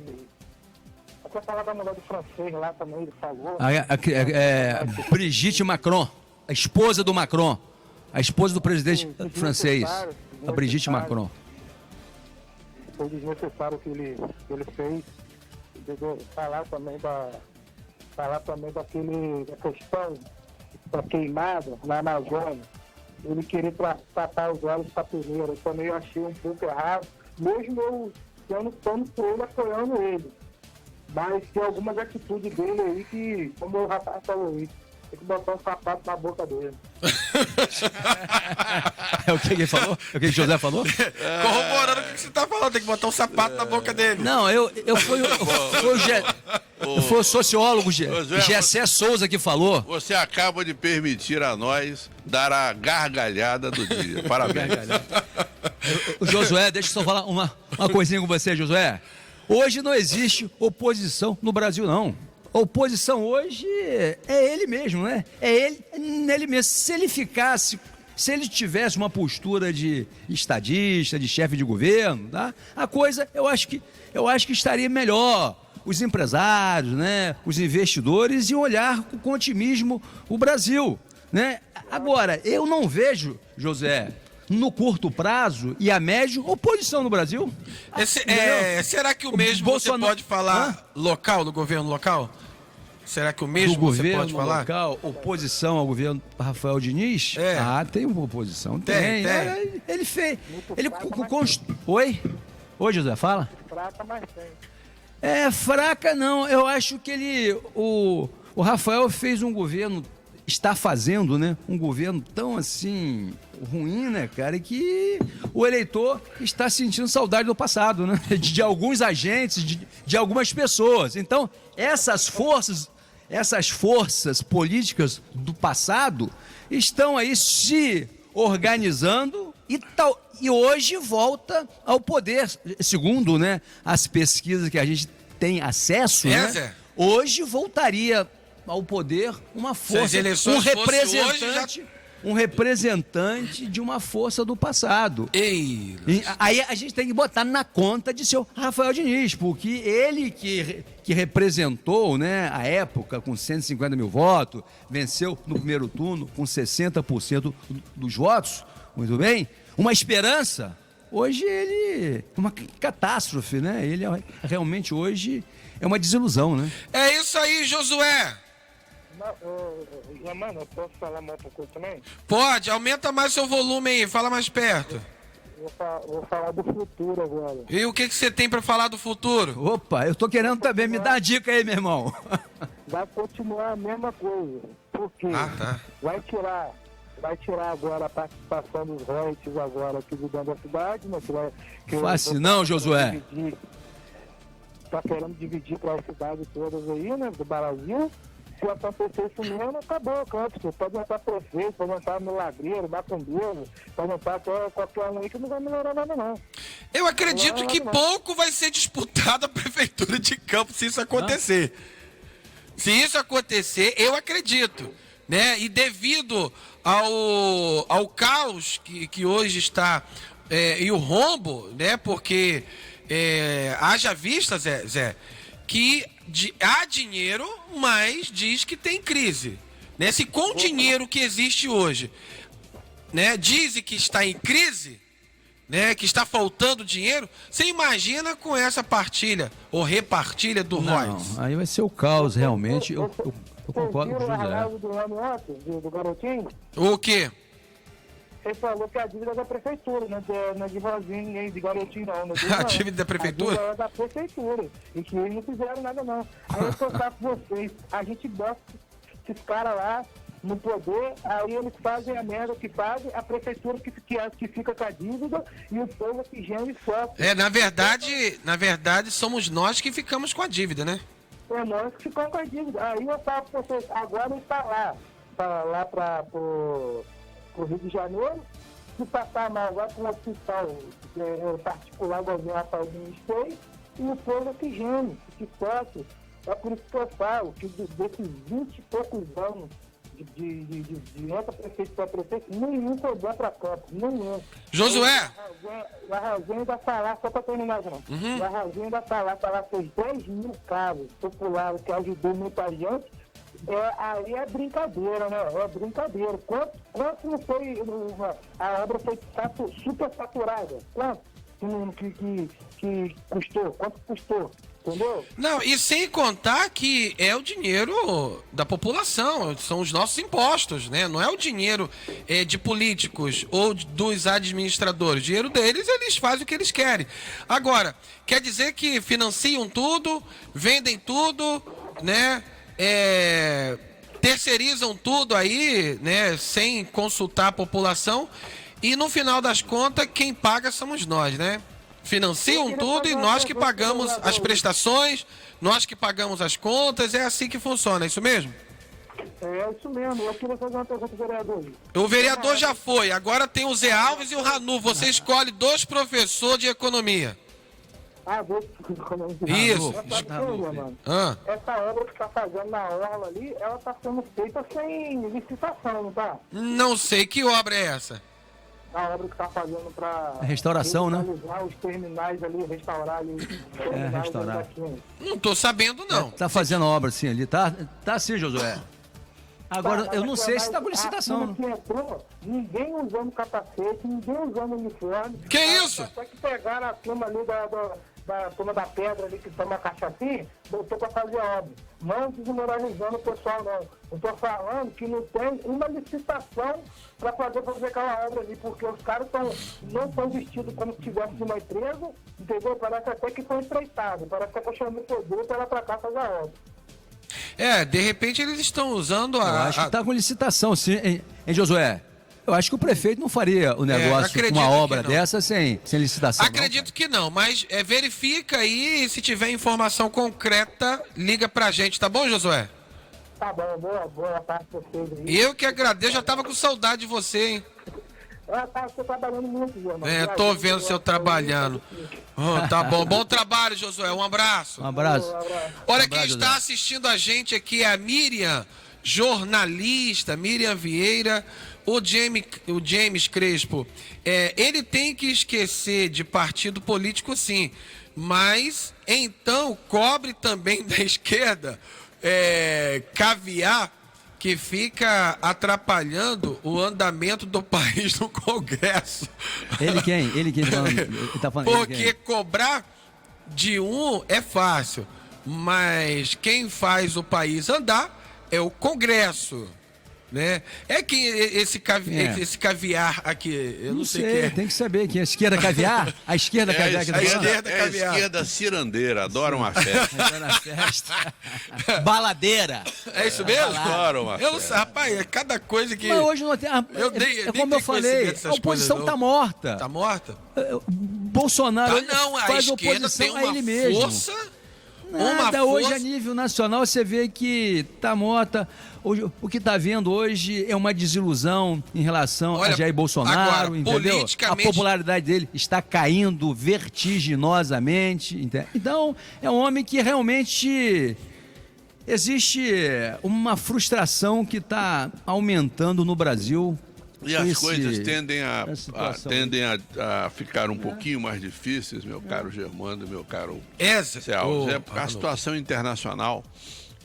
Até falar da mulher do francês lá também, ele falou. Brigitte Macron, a esposa do Macron. A esposa do presidente francês, a Brigitte Macron. Foi desnecessário o que ele fez. Entendeu? Falar também da questão da queimada na Amazônia. Ele querer tapar os olhos para a primeira. Eu também achei um pouco errado, mesmo eu sendo pano por ele, apoiando ele. Mas tem algumas atitudes dele aí que, como o rapaz falou aí, tem que botar um sapato na boca dele. É o que ele falou? É o que o José falou? Corroborando o que você tá falando, tem que botar um sapato na boca dele. Não, foi o sociólogo Gessé Souza que falou. Você acaba de permitir a nós dar a gargalhada do dia. Parabéns. O Josué, deixa eu só falar uma coisinha com você, Josué. Hoje não existe oposição no Brasil, não. A oposição hoje é ele mesmo, né? É ele mesmo. Se ele tivesse uma postura de estadista, de chefe de governo, tá? A coisa, eu acho que estaria melhor. Os empresários, né? Os investidores iam olhar com otimismo o Brasil, né? Agora, eu não vejo, José, no curto prazo e a médio, oposição no Brasil. Será que o mesmo Bolsonaro... você pode falar local, do governo local? Será que o mesmo do você pode falar? Local, oposição ao governo Rafael Diniz? Tem uma oposição. Tem. Ele fez. Oi? Oi, José, fala. Fraca, mas tem. Fraca não. Eu acho que o Rafael fez um governo, está fazendo, né? Um governo tão assim ruim, né, cara, que o eleitor está sentindo saudade do passado, né? De alguns agentes, de algumas pessoas. Então, essas forças políticas do passado estão aí se organizando e hoje volta ao poder, segundo, né, as pesquisas que a gente tem acesso, né? Hoje voltaria ao poder uma força, um representante. um representante de uma força do passado. Ei, Aí a gente tem que botar na conta de seu Rafael Diniz, porque ele que representou, né, a época com 150 mil votos, venceu no primeiro turno com 60% dos votos, muito bem, uma esperança. Hoje ele é uma catástrofe, né? Ele realmente hoje é uma desilusão, né? é isso aí, Josué. Mano, eu posso falar mais um pouco também? Pode, aumenta mais seu volume aí, fala mais perto. Vou falar do futuro agora. E o que você tem pra falar do futuro? Opa, eu tô querendo também, me dá a dica aí, meu irmão. Vai continuar a mesma coisa. Por quê? Tá. Vai tirar agora a participação dos royalties agora aqui do dentro da cidade, né? Fácil não, Josué. Tá querendo dividir para as cidades todas aí, né? Do Brasil. Se acontecer isso mesmo, acabou, canto. Pode entrar prefeito, pode entrar milagreiro, macumbeiro, pode entrar qualquer um aí que não vai melhorar nada, não. Eu acredito que pouco vai ser disputada a prefeitura de Campos se isso acontecer. Se isso acontecer, eu acredito, né? E devido ao caos que hoje está e o rombo, né? Porque haja vista, Zé, que há dinheiro, mas diz que tem crise, né? Se com o dinheiro que existe hoje, né, dizem que está em crise, né, que está faltando dinheiro, você imagina com essa partilha ou repartilha do royalties? Aí vai ser o caos, realmente. Eu concordo com o José. Do ano ontem, do garotinho? O quê? Ele falou que a dívida é da prefeitura, não é de Rosinho, nem de garotinho, não. A dívida da prefeitura? A dívida é da prefeitura. E que eles não fizeram nada, não. Aí eu vou contar com vocês. A gente bota esses caras lá no poder, aí eles fazem a merda que fazem, a prefeitura que fica com a dívida e o povo que geme e sofre. Na verdade, somos nós que ficamos com a dívida, né? É nós que ficamos com a dívida. Aí eu falo pra vocês, agora ele tá lá pro Rio de Janeiro, se passar mal agora para um hospital particular, igualzinho o Rafaelzinho fez, e o povo que geme, que sofre. É por isso que eu falo que desses 20 e poucos anos de essa prefeito para prefeito, nenhum foi bom para campo, nenhum. Josué! O Arrauzinho ainda tá lá, só para terminar, não. O Arrauzinho ainda tá lá, fez 10 mil carros populares que ajudou muita gente. Aí é brincadeira, né? É brincadeira. Quanto não foi. A obra foi super saturada? Quanto que custou? Quanto custou? Entendeu? Não, e sem contar que é o dinheiro da população, são os nossos impostos, né? Não é o dinheiro de políticos ou dos administradores. O dinheiro deles, eles fazem o que eles querem. Agora, quer dizer que financiam tudo, vendem tudo, né? Terceirizam tudo aí, né? Sem consultar a população. E no final das contas, quem paga somos nós, né? Financiam tudo e nós que pagamos as prestações, nós que pagamos as contas, é assim que funciona, é isso mesmo? É isso mesmo, eu queria fazer uma pergunta ao vereador. O vereador já foi, agora tem o Zé Alves e o Ranu, você escolhe 2 professores de economia. Isso. Essa obra que está fazendo na orla ali, ela está sendo feita sem licitação, não tá? Não sei, que obra é essa? A obra que está fazendo para restauração, né? Os terminais ali, restaurar ali. Restaurar. Não tô sabendo, não. Tá fazendo obra sim ali, tá sim, Josué. Agora, eu não sei se tá com licitação. Ninguém usando capacete, ninguém usando uniforme. Que isso? Até que pegaram a turma ali da turma da pedra ali que toma cachaçinha, botou para fazer a obra. Não desmoralizando o pessoal, não. Eu tô falando que não tem uma licitação para fazer aquela obra ali, porque os caras não estão vestidos como se tivesse uma empresa, entendeu? Parece até que foi empreitado, parece que chamou o produto para ela para cá fazer a obra. De repente eles estão usando Eu acho que tá com licitação, sim, hein, Josué? Eu acho que o prefeito não faria o negócio com uma obra dessa sem licitação. Acredito que não, mas verifica aí, se tiver informação concreta, liga pra gente, tá bom, Josué? Tá bom, boa parte pra vocês aí. Eu que agradeço, já tava com saudade de você, hein? Tô trabalhando muito, João. Tô vendo você trabalhando. Tá bom, bom trabalho, Josué, um abraço. Um abraço. Olha, quem está assistindo a gente aqui é a Miriam, jornalista, Miriam Vieira, o James Crespo, ele tem que esquecer de partido político, sim, mas então cobre também da esquerda caviar que fica atrapalhando o andamento do país no Congresso. Ele quem? Ele tá falando. Porque cobrar de um é fácil, mas quem faz o país andar é o Congresso, né? É que esse caviar aqui, eu não sei o que é. Tem que saber que a esquerda caviar, a esquerda caviar que a esquerda cirandeira, adora uma festa. Adora uma festa. Baladeira. É isso mesmo? Adoro uma Eu não sei, rapaz, é cada coisa que... Mas hoje não tem... como eu falei, a oposição tá morta. Tá morta? Bolsonaro faz oposição a ele mesmo. Força... Nada, hoje a nível nacional você vê que tá morta. Hoje, o que está havendo hoje é uma desilusão em relação a Jair Bolsonaro, agora, entendeu? A popularidade dele está caindo vertiginosamente. Entendeu? Então, é um homem que realmente existe uma frustração que está aumentando no Brasil. E as coisas tendem a ficar um pouquinho mais difíceis, meu caro Germando, meu caro Celso. A situação internacional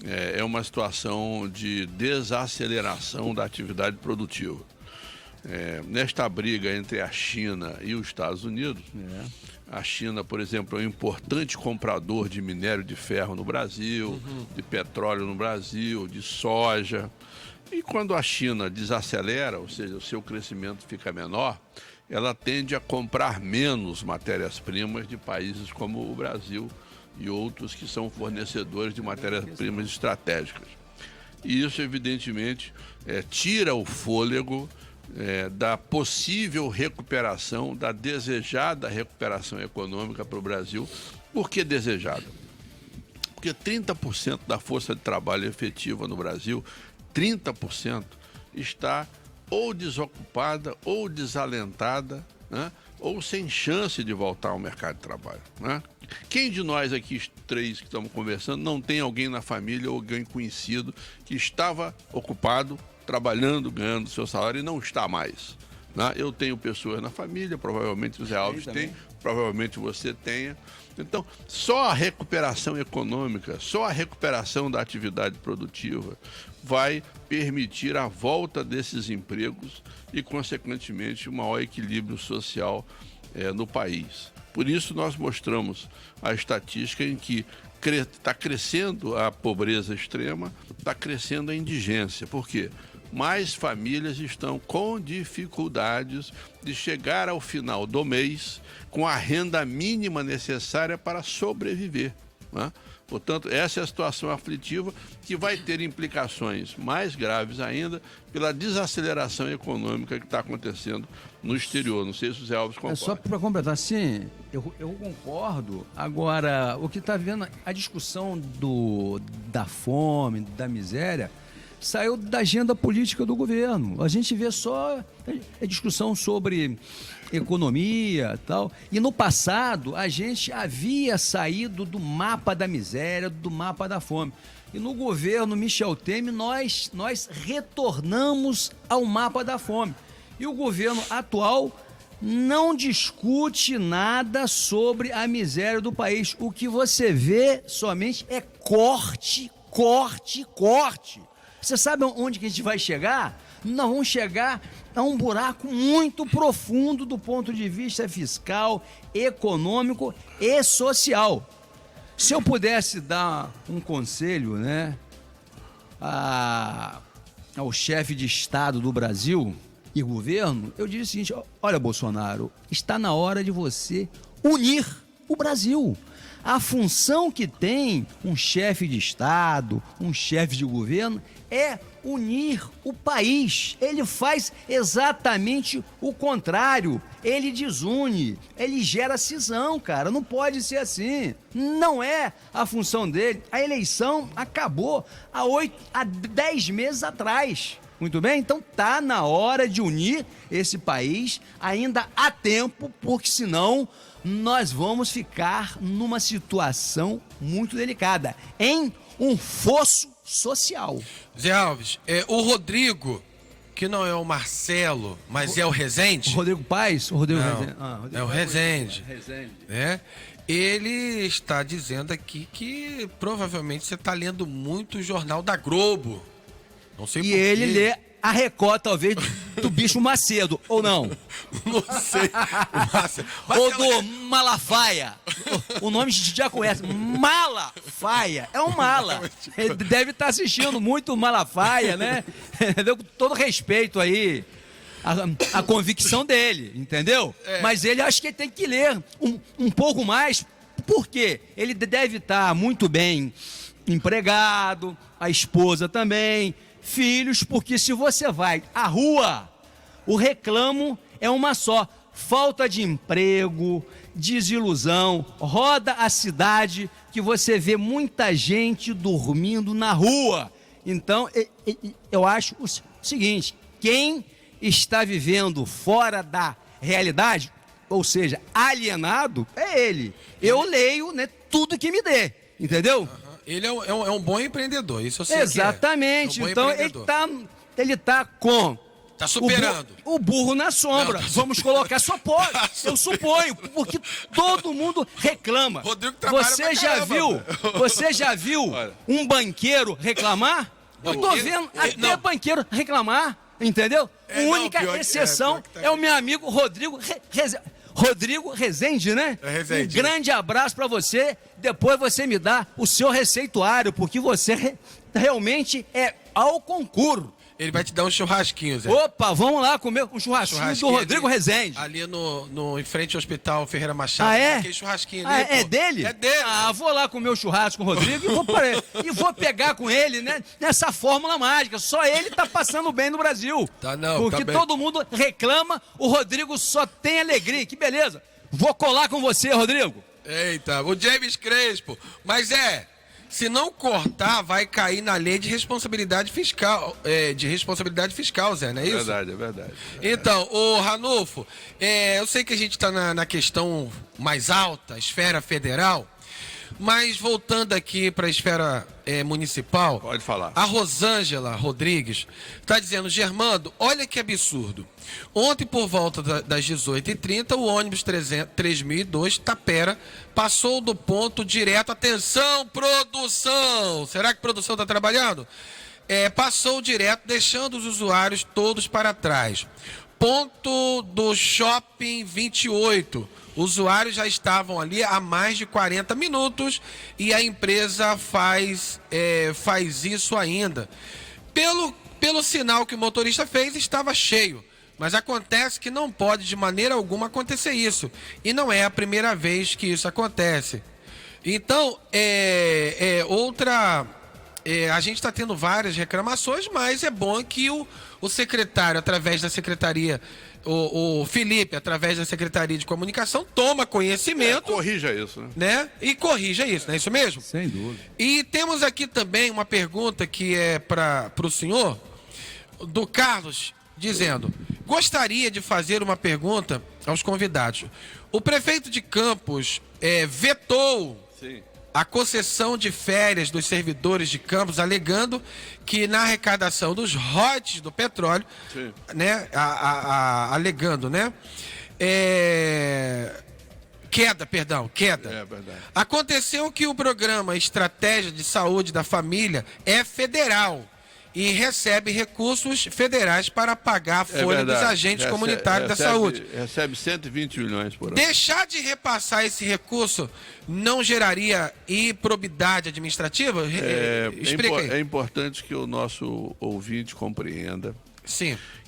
é uma situação de desaceleração da atividade produtiva. Nesta briga entre a China e os Estados Unidos, a China, por exemplo, é um importante comprador de minério de ferro no Brasil, de petróleo no Brasil, de soja. E quando a China desacelera, ou seja, o seu crescimento fica menor, ela tende a comprar menos matérias-primas de países como o Brasil e outros que são fornecedores de matérias-primas estratégicas. E isso, evidentemente, tira o fôlego da possível recuperação, da desejada recuperação econômica para o Brasil. Por que desejada? Porque 30% da força de trabalho efetiva no Brasil, 30% está ou desocupada, ou desalentada, né? Ou sem chance de voltar ao mercado de trabalho, né? Quem de nós aqui, três que estamos conversando, não tem alguém na família ou alguém conhecido que estava ocupado, trabalhando, ganhando seu salário e não está mais, né? Eu tenho pessoas na família, provavelmente o Zé Alves tem, provavelmente você tenha. Então, só a recuperação econômica, só a recuperação da atividade produtiva vai permitir a volta desses empregos e, consequentemente, um maior equilíbrio social no país. Por isso, nós mostramos a estatística em que está crescendo a pobreza extrema, está crescendo a indigência. Por quê? Mais famílias estão com dificuldades de chegar ao final do mês com a renda mínima necessária para sobreviver, né? Portanto, essa é a situação aflitiva que vai ter implicações mais graves ainda pela desaceleração econômica que está acontecendo no exterior. Não sei se o Zé Alves concorda. Só para completar, sim, eu concordo. Agora, o que está vendo, a discussão da fome, da miséria, saiu da agenda política do governo. A gente vê só a discussão sobre economia e tal. E no passado, a gente havia saído do mapa da miséria, do mapa da fome. E no governo Michel Temer, nós retornamos ao mapa da fome. E o governo atual não discute nada sobre a miséria do país. O que você vê somente é corte, corte, corte. Você sabe onde que a gente vai chegar? Nós vamos chegar a um buraco muito profundo do ponto de vista fiscal, econômico e social. Se eu pudesse dar um conselho, né, ao chefe de Estado do Brasil e governo, eu diria o seguinte: olha, Bolsonaro, está na hora de você unir o Brasil. A função que tem um chefe de Estado, um chefe de governo, é unir o país. Ele faz exatamente o contrário. Ele desune, ele gera cisão, cara. Não pode ser assim. Não é a função dele. A eleição acabou há 10 meses atrás. Muito bem? Então tá na hora de unir esse país. Ainda há tempo, porque senão nós vamos ficar numa situação muito delicada, em um fosso social. Zé Alves, o Rodrigo que não é o Marcelo, mas é o Rezende. O Rodrigo Paes? O Rodrigo Não, Rezende. Rodrigo é o Paes, Rezende. Rezende. Né? Ele está dizendo aqui que provavelmente você está lendo muito o Jornal da Globo. Não sei E por ele quê. lê a Record, talvez, do Bicho Macedo, ou não? Não sei. Ou do Malafaia. O nome a gente já conhece. Malafaia. É um mala. Ele deve estar assistindo muito Malafaia, né? Entendeu? Com todo respeito aí. A convicção dele, entendeu? Mas ele acho que ele tem que ler um pouco mais. Por quê? Ele deve estar muito bem empregado, a esposa também, filhos, porque se você vai à rua, o reclamo é uma só: falta de emprego, desilusão, roda a cidade que você vê muita gente dormindo na rua. Então, eu acho o seguinte: quem está vivendo fora da realidade, ou seja, alienado, é ele. Eu leio, né, tudo que me dê, entendeu? Ele é um bom empreendedor, isso eu sei. Exatamente. Que é. Então ele tá com tá superando o burro na sombra. Não, Vamos colocar só pode. Eu suponho, porque todo mundo reclama. Rodrigo trabalha pra caramba. Você já viu um banqueiro reclamar? Eu tô vendo até banqueiro reclamar, entendeu? A única exceção é o meu amigo Rodrigo Rezende, né? Rezende. Um grande abraço pra você. Depois você me dá o seu receituário, porque você realmente é ao concurso. Ele vai te dar um churrasquinho, Zé. Opa, vamos lá comer um churrasquinho do Rodrigo Rezende. Ali em frente ao Hospital Ferreira Machado. Ah, é? Aquele churrasquinho ali, é dele? É dele. Ah, vou lá comer o churrasco com o Rodrigo e vou pegar com ele, né, nessa fórmula mágica. Só ele tá passando bem no Brasil. Tá não, porque tá bem. todo mundo reclama, o Rodrigo só tem alegria. Que beleza. Vou colar com você, Rodrigo. Eita, o James Crespo. Mas se não cortar, vai cair na lei de responsabilidade fiscal, Zé, não é isso? É verdade. Então, ô Ranulfo, eu sei que a gente está na questão mais alta, esfera federal, mas voltando aqui para a esfera municipal... Pode falar. A Rosângela Rodrigues está dizendo: Germando, olha que absurdo. Ontem, por volta das 18h30, o ônibus 3002 Tapera passou do ponto direto. Atenção, produção! Será que a produção está trabalhando? Passou direto, deixando os usuários todos para trás. Ponto do Shopping 28. Usuários já estavam ali há mais de 40 minutos e a empresa faz isso ainda. Pelo sinal que o motorista fez, estava cheio. Mas acontece que não pode de maneira alguma acontecer isso. E não é a primeira vez que isso acontece. Então, a gente está tendo várias reclamações, mas é bom que o secretário, através da secretaria, o Felipe, através da Secretaria de Comunicação, toma conhecimento. Corrija isso, né? E corrija isso, não é isso mesmo? Sem dúvida. E temos aqui também uma pergunta que é para o senhor, do Carlos, dizendo: gostaria de fazer uma pergunta aos convidados. O prefeito de Campos vetou a concessão de férias dos servidores de Campos, alegando que na arrecadação dos royalties do petróleo, né, alegando, né, queda. É verdade. Aconteceu que o programa Estratégia de Saúde da Família é federal e recebe recursos federais para pagar a folha dos agentes comunitários da saúde. Recebe 120 milhões por ano. Deixar de repassar esse recurso não geraria improbidade administrativa? Explica aí. É importante que o nosso ouvinte compreenda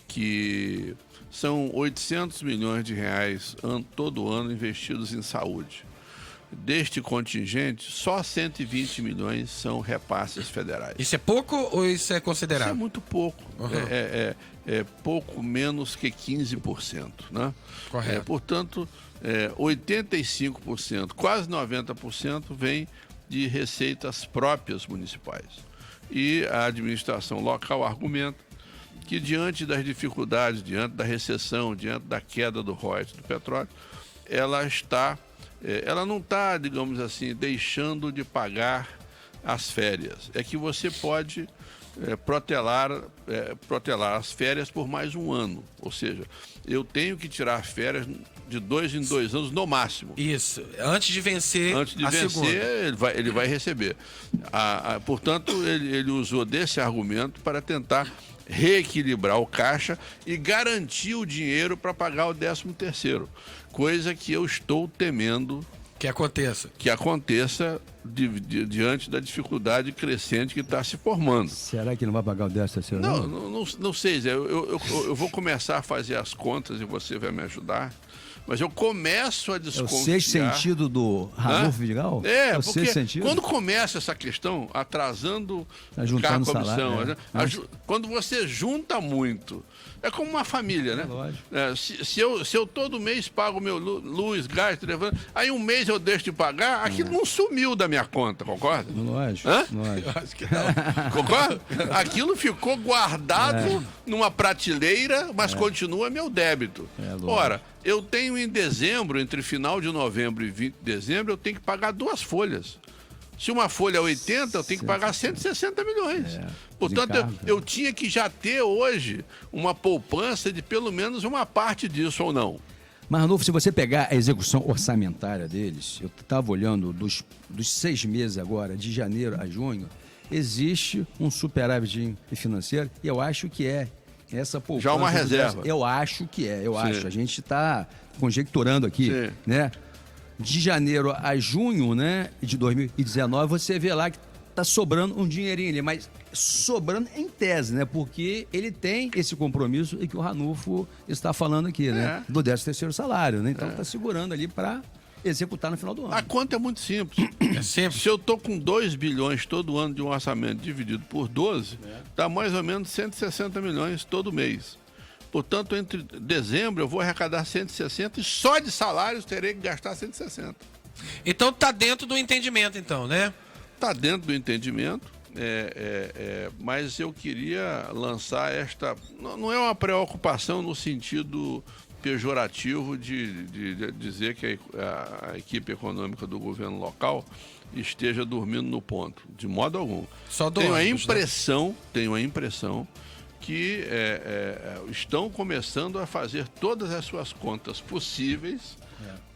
que são 800 milhões de reais todo ano investidos em saúde. Deste contingente, só 120 milhões são repasses federais. Isso é pouco ou isso é considerável? Isso é muito pouco. Uhum. É pouco menos que 15%. Né? Correto. Portanto, 85%, quase 90% vem de receitas próprias municipais. E a administração local argumenta que, diante das dificuldades, diante da recessão, diante da queda do royalties do petróleo, ela não está, digamos assim, deixando de pagar as férias. É que você pode protelar as férias por mais um ano. Ou seja, eu tenho que tirar férias de 2 em 2 anos no máximo. Isso, antes de vencer segunda. Ele vai receber. Portanto, ele usou desse argumento para tentar reequilibrar o caixa e garantir o dinheiro para pagar o 13º. Coisa que eu estou temendo que aconteça. Diante da dificuldade crescente que está se formando. Será que não vai pagar o 13º? Não sei, Zé. Eu vou começar a fazer as contas e você vai me ajudar. Mas eu começo a desconfiar... É o sexto sentido do Ranulfo Vidigal? É, porque quando começa essa questão, atrasando juntando a comissão, salário, quando você junta muito, é como uma família, né? Lógico. Se eu todo mês pago meu luz, gás, telefone, aí um mês eu deixo de pagar, aquilo não sumiu da minha conta, concorda? Lógico. Eu acho que não. Concorda? Aquilo ficou guardado numa prateleira, mas continua meu débito. Ora, eu tenho em dezembro, entre final de novembro e 20 de dezembro, eu tenho que pagar 2 folhas. Se uma folha é 80, eu tenho que pagar 160 milhões. Portanto, eu tinha que já ter hoje uma poupança de pelo menos uma parte disso ou não. Mas, Ranulfo, se você pegar a execução orçamentária deles, eu estava olhando dos 6 meses agora, de janeiro a junho, existe um superávit financeiro e eu acho que essa poupança... Já uma reserva. Eu acho que acho. A gente está conjecturando aqui, né? De janeiro a junho, né, de 2019, você vê lá que está sobrando um dinheirinho ali, mas sobrando em tese, né? Porque ele tem esse compromisso e que o Ranulfo está falando aqui, né? Do 13º salário, né? Então está segurando ali para executar no final do ano. A conta é muito simples. Se eu estou com 2 bilhões todo ano de um orçamento dividido por 12, dá mais ou menos 160 milhões todo mês. Portanto, entre dezembro eu vou arrecadar 160 e só de salários terei que gastar 160. Então está dentro do entendimento, então, né? Está dentro do entendimento, mas eu queria lançar esta... Não é uma preocupação no sentido pejorativo de dizer que a equipe econômica do governo local esteja dormindo no ponto, de modo algum. Tenho a impressão que estão começando a fazer todas as suas contas possíveis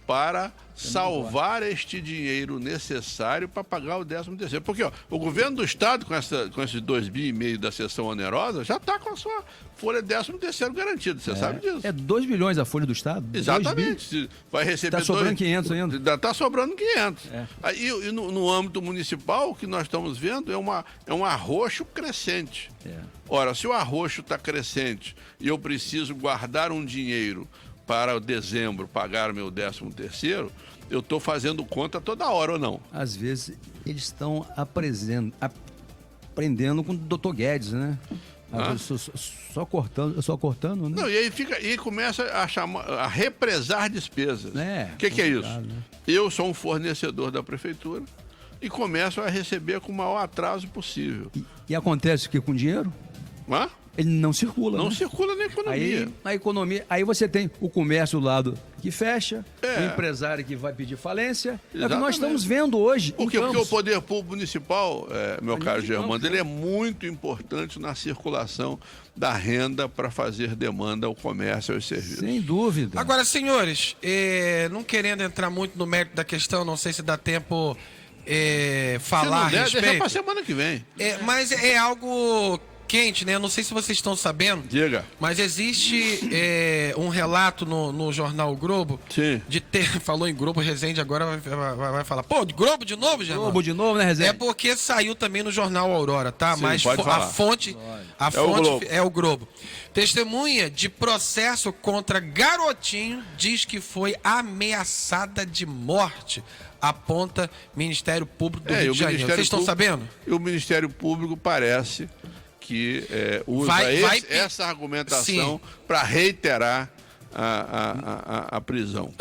para salvar este dinheiro necessário para pagar o 13º. Porque o governo do Estado, com esses 2,5 bi da sessão onerosa, já está com a sua folha 13º garantido. Você sabe disso. É 2 bilhões a folha do Estado? Exatamente. Vai receber... Está sobrando 500 ainda? Ainda está sobrando 500. E no âmbito municipal, o que nós estamos vendo é um arroxo crescente. Ora, se o arroxo está crescente e eu preciso guardar um dinheiro para dezembro pagar meu 13º, eu estou fazendo conta toda hora ou não? Às vezes eles estão aprendendo com o Dr. Guedes, né? Só cortando, né? Não, e começa a represar despesas. O que é isso? Né? Eu sou um fornecedor da prefeitura e começo a receber com o maior atraso possível. E acontece o que com dinheiro? Ele não circula. Não circula na economia. Na economia. Aí você tem o comércio do lado que fecha, o empresário que vai pedir falência. Exatamente. É o que nós estamos vendo hoje. Porque o poder público municipal, meu caro Germano, ele é muito importante na circulação da renda para fazer demanda ao comércio e aos serviços. Sem dúvida. Agora, senhores, não querendo entrar muito no mérito da questão, não sei se dá tempo falar a respeito. Deixa para semana que vem. Mas é algo quente, né? Não sei se vocês estão sabendo. Diga. Mas existe um relato no jornal o Globo. Sim. Falou em Globo, Resende agora vai falar. Pô, Globo de novo, Germano? Globo de novo, né, Resende? É porque saiu também no jornal Aurora, tá? Sim, mas a fonte é o Globo. Testemunha de processo contra garotinho diz que foi ameaçada de morte, aponta Ministério Público do Rio de Janeiro. Vocês estão sabendo? E o Ministério Público parece que usa essa argumentação para reiterar a prisão.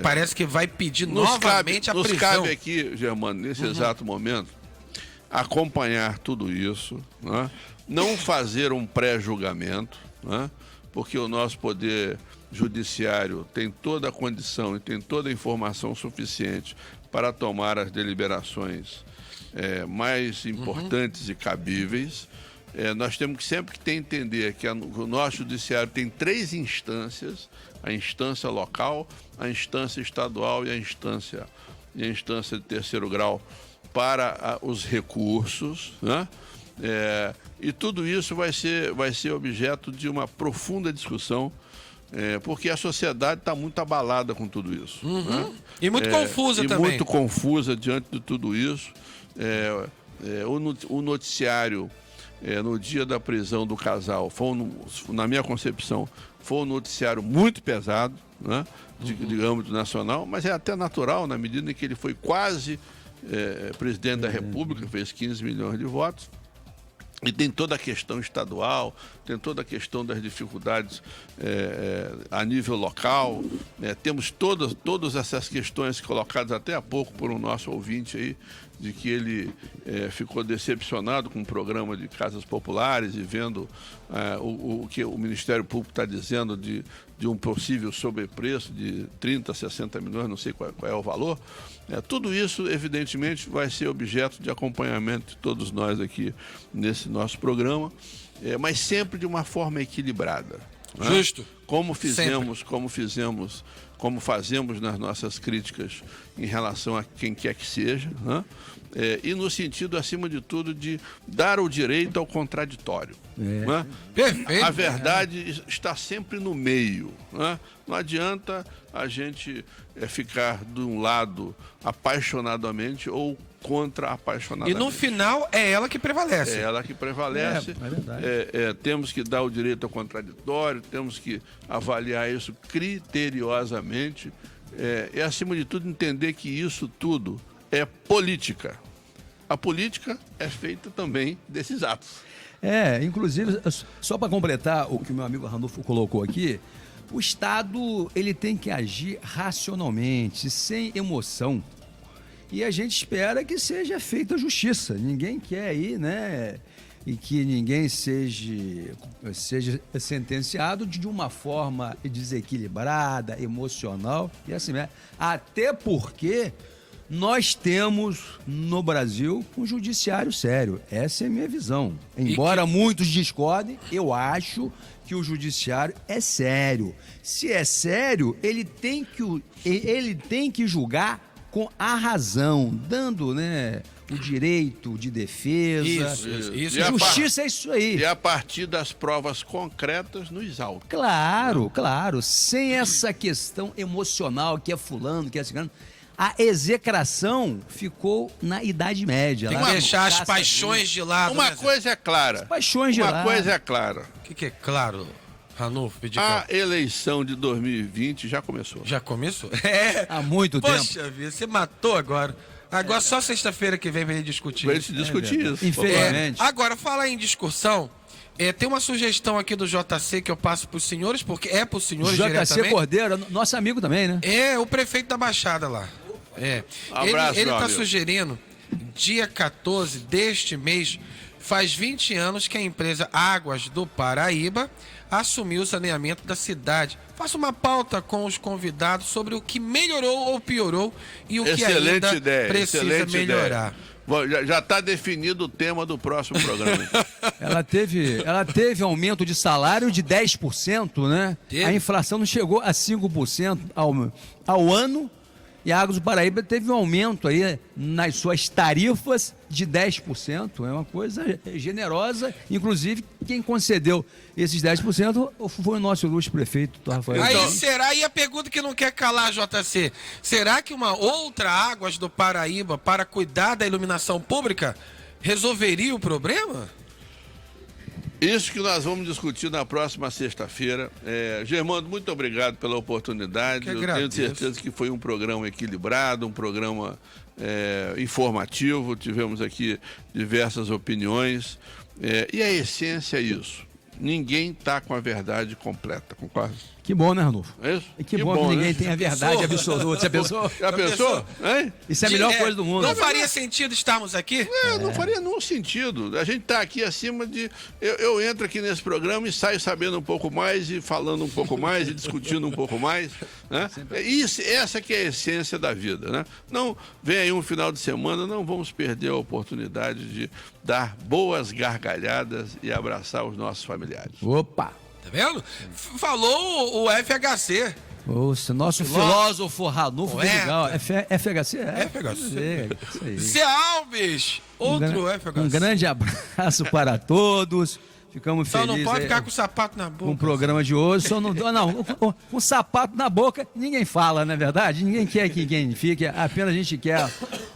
Parece que vai pedir novamente a prisão. Nos cabe aqui, Germano, nesse exato momento, acompanhar tudo isso, né? Não fazer um pré-julgamento, né? Porque o nosso poder judiciário tem toda a condição e tem toda a informação suficiente para tomar as deliberações mais importantes e cabíveis. Nós temos que sempre entender que o nosso judiciário tem 3 instâncias: a instância local, a instância estadual e a instância de terceiro grau para os recursos, né? E tudo isso vai ser objeto de uma profunda discussão, porque a sociedade está muito abalada com tudo isso. Né? E muito confusa também. Muito confusa diante de tudo isso. O noticiário, no dia da prisão do casal, na minha concepção, foi um noticiário muito pesado, né? De âmbito nacional, mas é até natural, na medida em que ele foi quase presidente da República, fez 15 milhões de votos. E tem toda a questão estadual, tem toda a questão das dificuldades a nível local. Temos todas essas questões colocadas até há pouco por um nosso ouvinte aí, de que ele ficou decepcionado com o programa de casas populares e vendo o que o Ministério Público está dizendo de um possível sobrepreço de 30, 60 milhões, não sei qual é o valor. Tudo isso, evidentemente, vai ser objeto de acompanhamento de todos nós aqui nesse nosso programa, mas sempre de uma forma equilibrada. Né? Justo. Como fazemos nas nossas críticas em relação a quem quer que seja, né? E no sentido, acima de tudo, de dar o direito ao contraditório. Né? Perfeito. A verdade está sempre no meio. Né? Não adianta a gente ficar de um lado apaixonadamente ou contra apaixonadamente. E no final é ela que prevalece. É ela que prevalece. É verdade. Temos que dar o direito ao contraditório, temos que avaliar isso criteriosamente e, acima de tudo, entender que isso tudo é política. A política é feita também desses atos. Inclusive, só para completar o que o meu amigo Ranulfo colocou aqui, o Estado ele tem que agir racionalmente, sem emoção. E a gente espera que seja feita justiça. Ninguém quer aí, né? E que ninguém seja sentenciado de uma forma desequilibrada, emocional e assim mesmo. Até porque nós temos no Brasil um judiciário sério. Essa é a minha visão. Embora muitos discordem, eu acho que o judiciário é sério. Se é sério, ele tem que julgar com a razão, dando, né, o direito de defesa. Isso. Justiça é isso aí. E a partir das provas concretas nos autos. Claro. Sem essa questão emocional, que é fulano, que é cigano. A execração ficou na Idade Média. Tem que deixar as paixões de lado. Uma coisa é clara. As paixões de lado. Uma coisa é clara. O que é claro, Ranulfo? A eleição de 2020 já começou. Já começou? Há muito tempo. Poxa vida, você matou agora. Agora só sexta-feira que vem pra gente discutir. Pra gente discutir isso. Infelizmente. Agora, falar em discussão, tem uma sugestão aqui do JC que eu passo pros senhores, porque é pros senhores diretamente. JC Cordeiro, nosso amigo também, né? É, o prefeito da Baixada lá. Abraço, ele tá amigo. sugerindo, dia 14 deste mês, faz 20 anos que a empresa Águas do Paraíba assumiu o saneamento da cidade. Faça uma pauta com os convidados sobre o que melhorou ou piorou e o que ainda precisa melhorar. Já está definido o tema do próximo programa. Ela teve aumento de salário de 10%, né? Teve. A inflação não chegou a 5% ao ano. E a Águas do Paraíba teve um aumento aí nas suas tarifas de 10%. É uma coisa generosa. Inclusive, quem concedeu esses 10% foi o nosso ilustre prefeito, Rafael. Aí será, e a pergunta que não quer calar, JC, será que uma outra Águas do Paraíba para cuidar da iluminação pública resolveria o problema? Isso que nós vamos discutir na próxima sexta-feira. Germando, muito obrigado pela oportunidade. Eu tenho certeza que foi um programa equilibrado, um programa informativo. Tivemos aqui diversas opiniões. E a essência é isso. Ninguém está com a verdade completa, concorda? Que bom, né, Ranulfo? É isso? E que bom que ninguém tem a verdade absoluta. Já pensou? Já pensou? Hein? Isso é a melhor coisa do mundo. Não faria sentido estarmos aqui? Não faria nenhum sentido. A gente está aqui acima de... Eu entro aqui nesse programa e saio sabendo um pouco mais e falando um pouco mais e discutindo um pouco mais. Né? Essa que é a essência da vida. Né? Não vem aí um final de semana, não vamos perder a oportunidade de dar boas gargalhadas e abraçar os nossos familiares. Opa! Tá vendo? Falou o FHC. O nosso filósofo Ranulfo Vidigal. FHC? FHC. Isso aí. Zé Alves, outro FHC. Um grande abraço para todos. Ficamos Só felizes. não pode ficar com o sapato na boca. Com o programa de hoje. Só não, com sapato na boca, ninguém fala, não é verdade? Ninguém quer que ninguém fique. Apenas a gente quer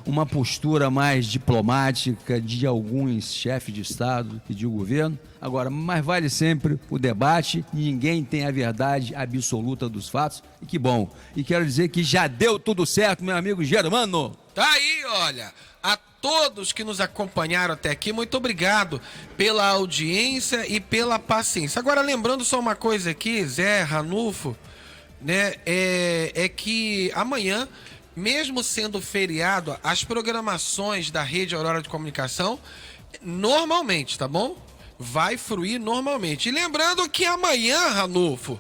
uma postura mais diplomática de alguns chefes de Estado e de governo. Agora, mas vale sempre o debate. Ninguém tem a verdade absoluta dos fatos. E que bom. E quero dizer que já deu tudo certo, meu amigo Germano. Tá aí, olha. A todos que nos acompanharam até aqui, muito obrigado pela audiência e pela paciência. Agora, lembrando só uma coisa aqui, Zé, Ranulfo, né, é que amanhã, mesmo sendo feriado, as programações da Rede Aurora de Comunicação, normalmente, tá bom? Vai fruir normalmente. E lembrando que amanhã, Ranulfo,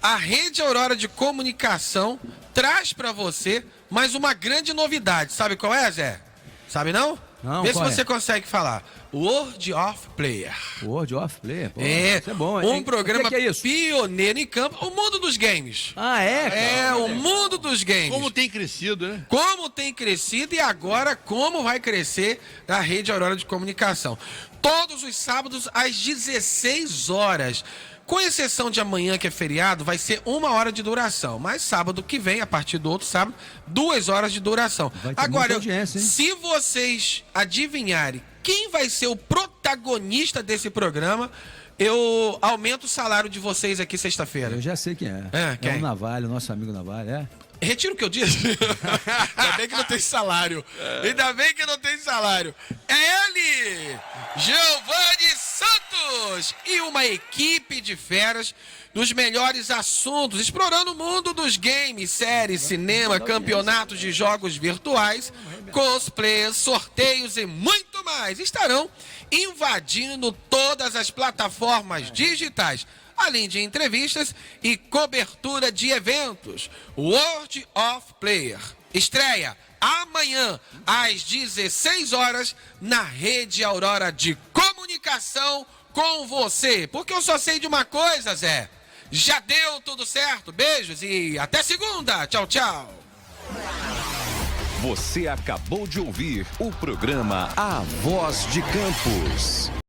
a Rede Aurora de Comunicação traz para você mais uma grande novidade. Sabe qual é, Zé? Sabe não? Não, vê se você consegue falar. World of Player. World of Player? Pô, isso é bom. Um programa que é isso? pioneiro em campo. O mundo dos games. Ah, é? Cara? É, o mundo dos games. Como tem crescido, né? Como tem crescido e agora como vai crescer a Rede Aurora de Comunicação. Todos os sábados às 16 horas. Com exceção de amanhã, que é feriado, vai ser 1 hora de duração. Mas sábado que vem, a partir do outro sábado, 2 horas de duração. Agora, se vocês adivinharem quem vai ser o protagonista desse programa, eu aumento o salário de vocês aqui sexta-feira. Eu já sei quem é. Quem? É o Navalho, nosso amigo Navalho, é? Retiro o que eu disse. Ainda bem que não tem salário. Ainda bem que não tem salário. É ele, Giovanni Santos, e uma equipe de feras dos melhores assuntos, explorando o mundo dos games, séries, cinema, campeonatos de jogos virtuais, cosplays, sorteios e muito mais. Estarão invadindo todas as plataformas digitais, além de entrevistas e cobertura de eventos. World of Player estreia amanhã às 16 horas na Rede Aurora de Comunicação com você. Porque eu só sei de uma coisa, Zé. Já deu tudo certo. Beijos e até segunda. Tchau, tchau. Você acabou de ouvir o programa A Voz de Campos.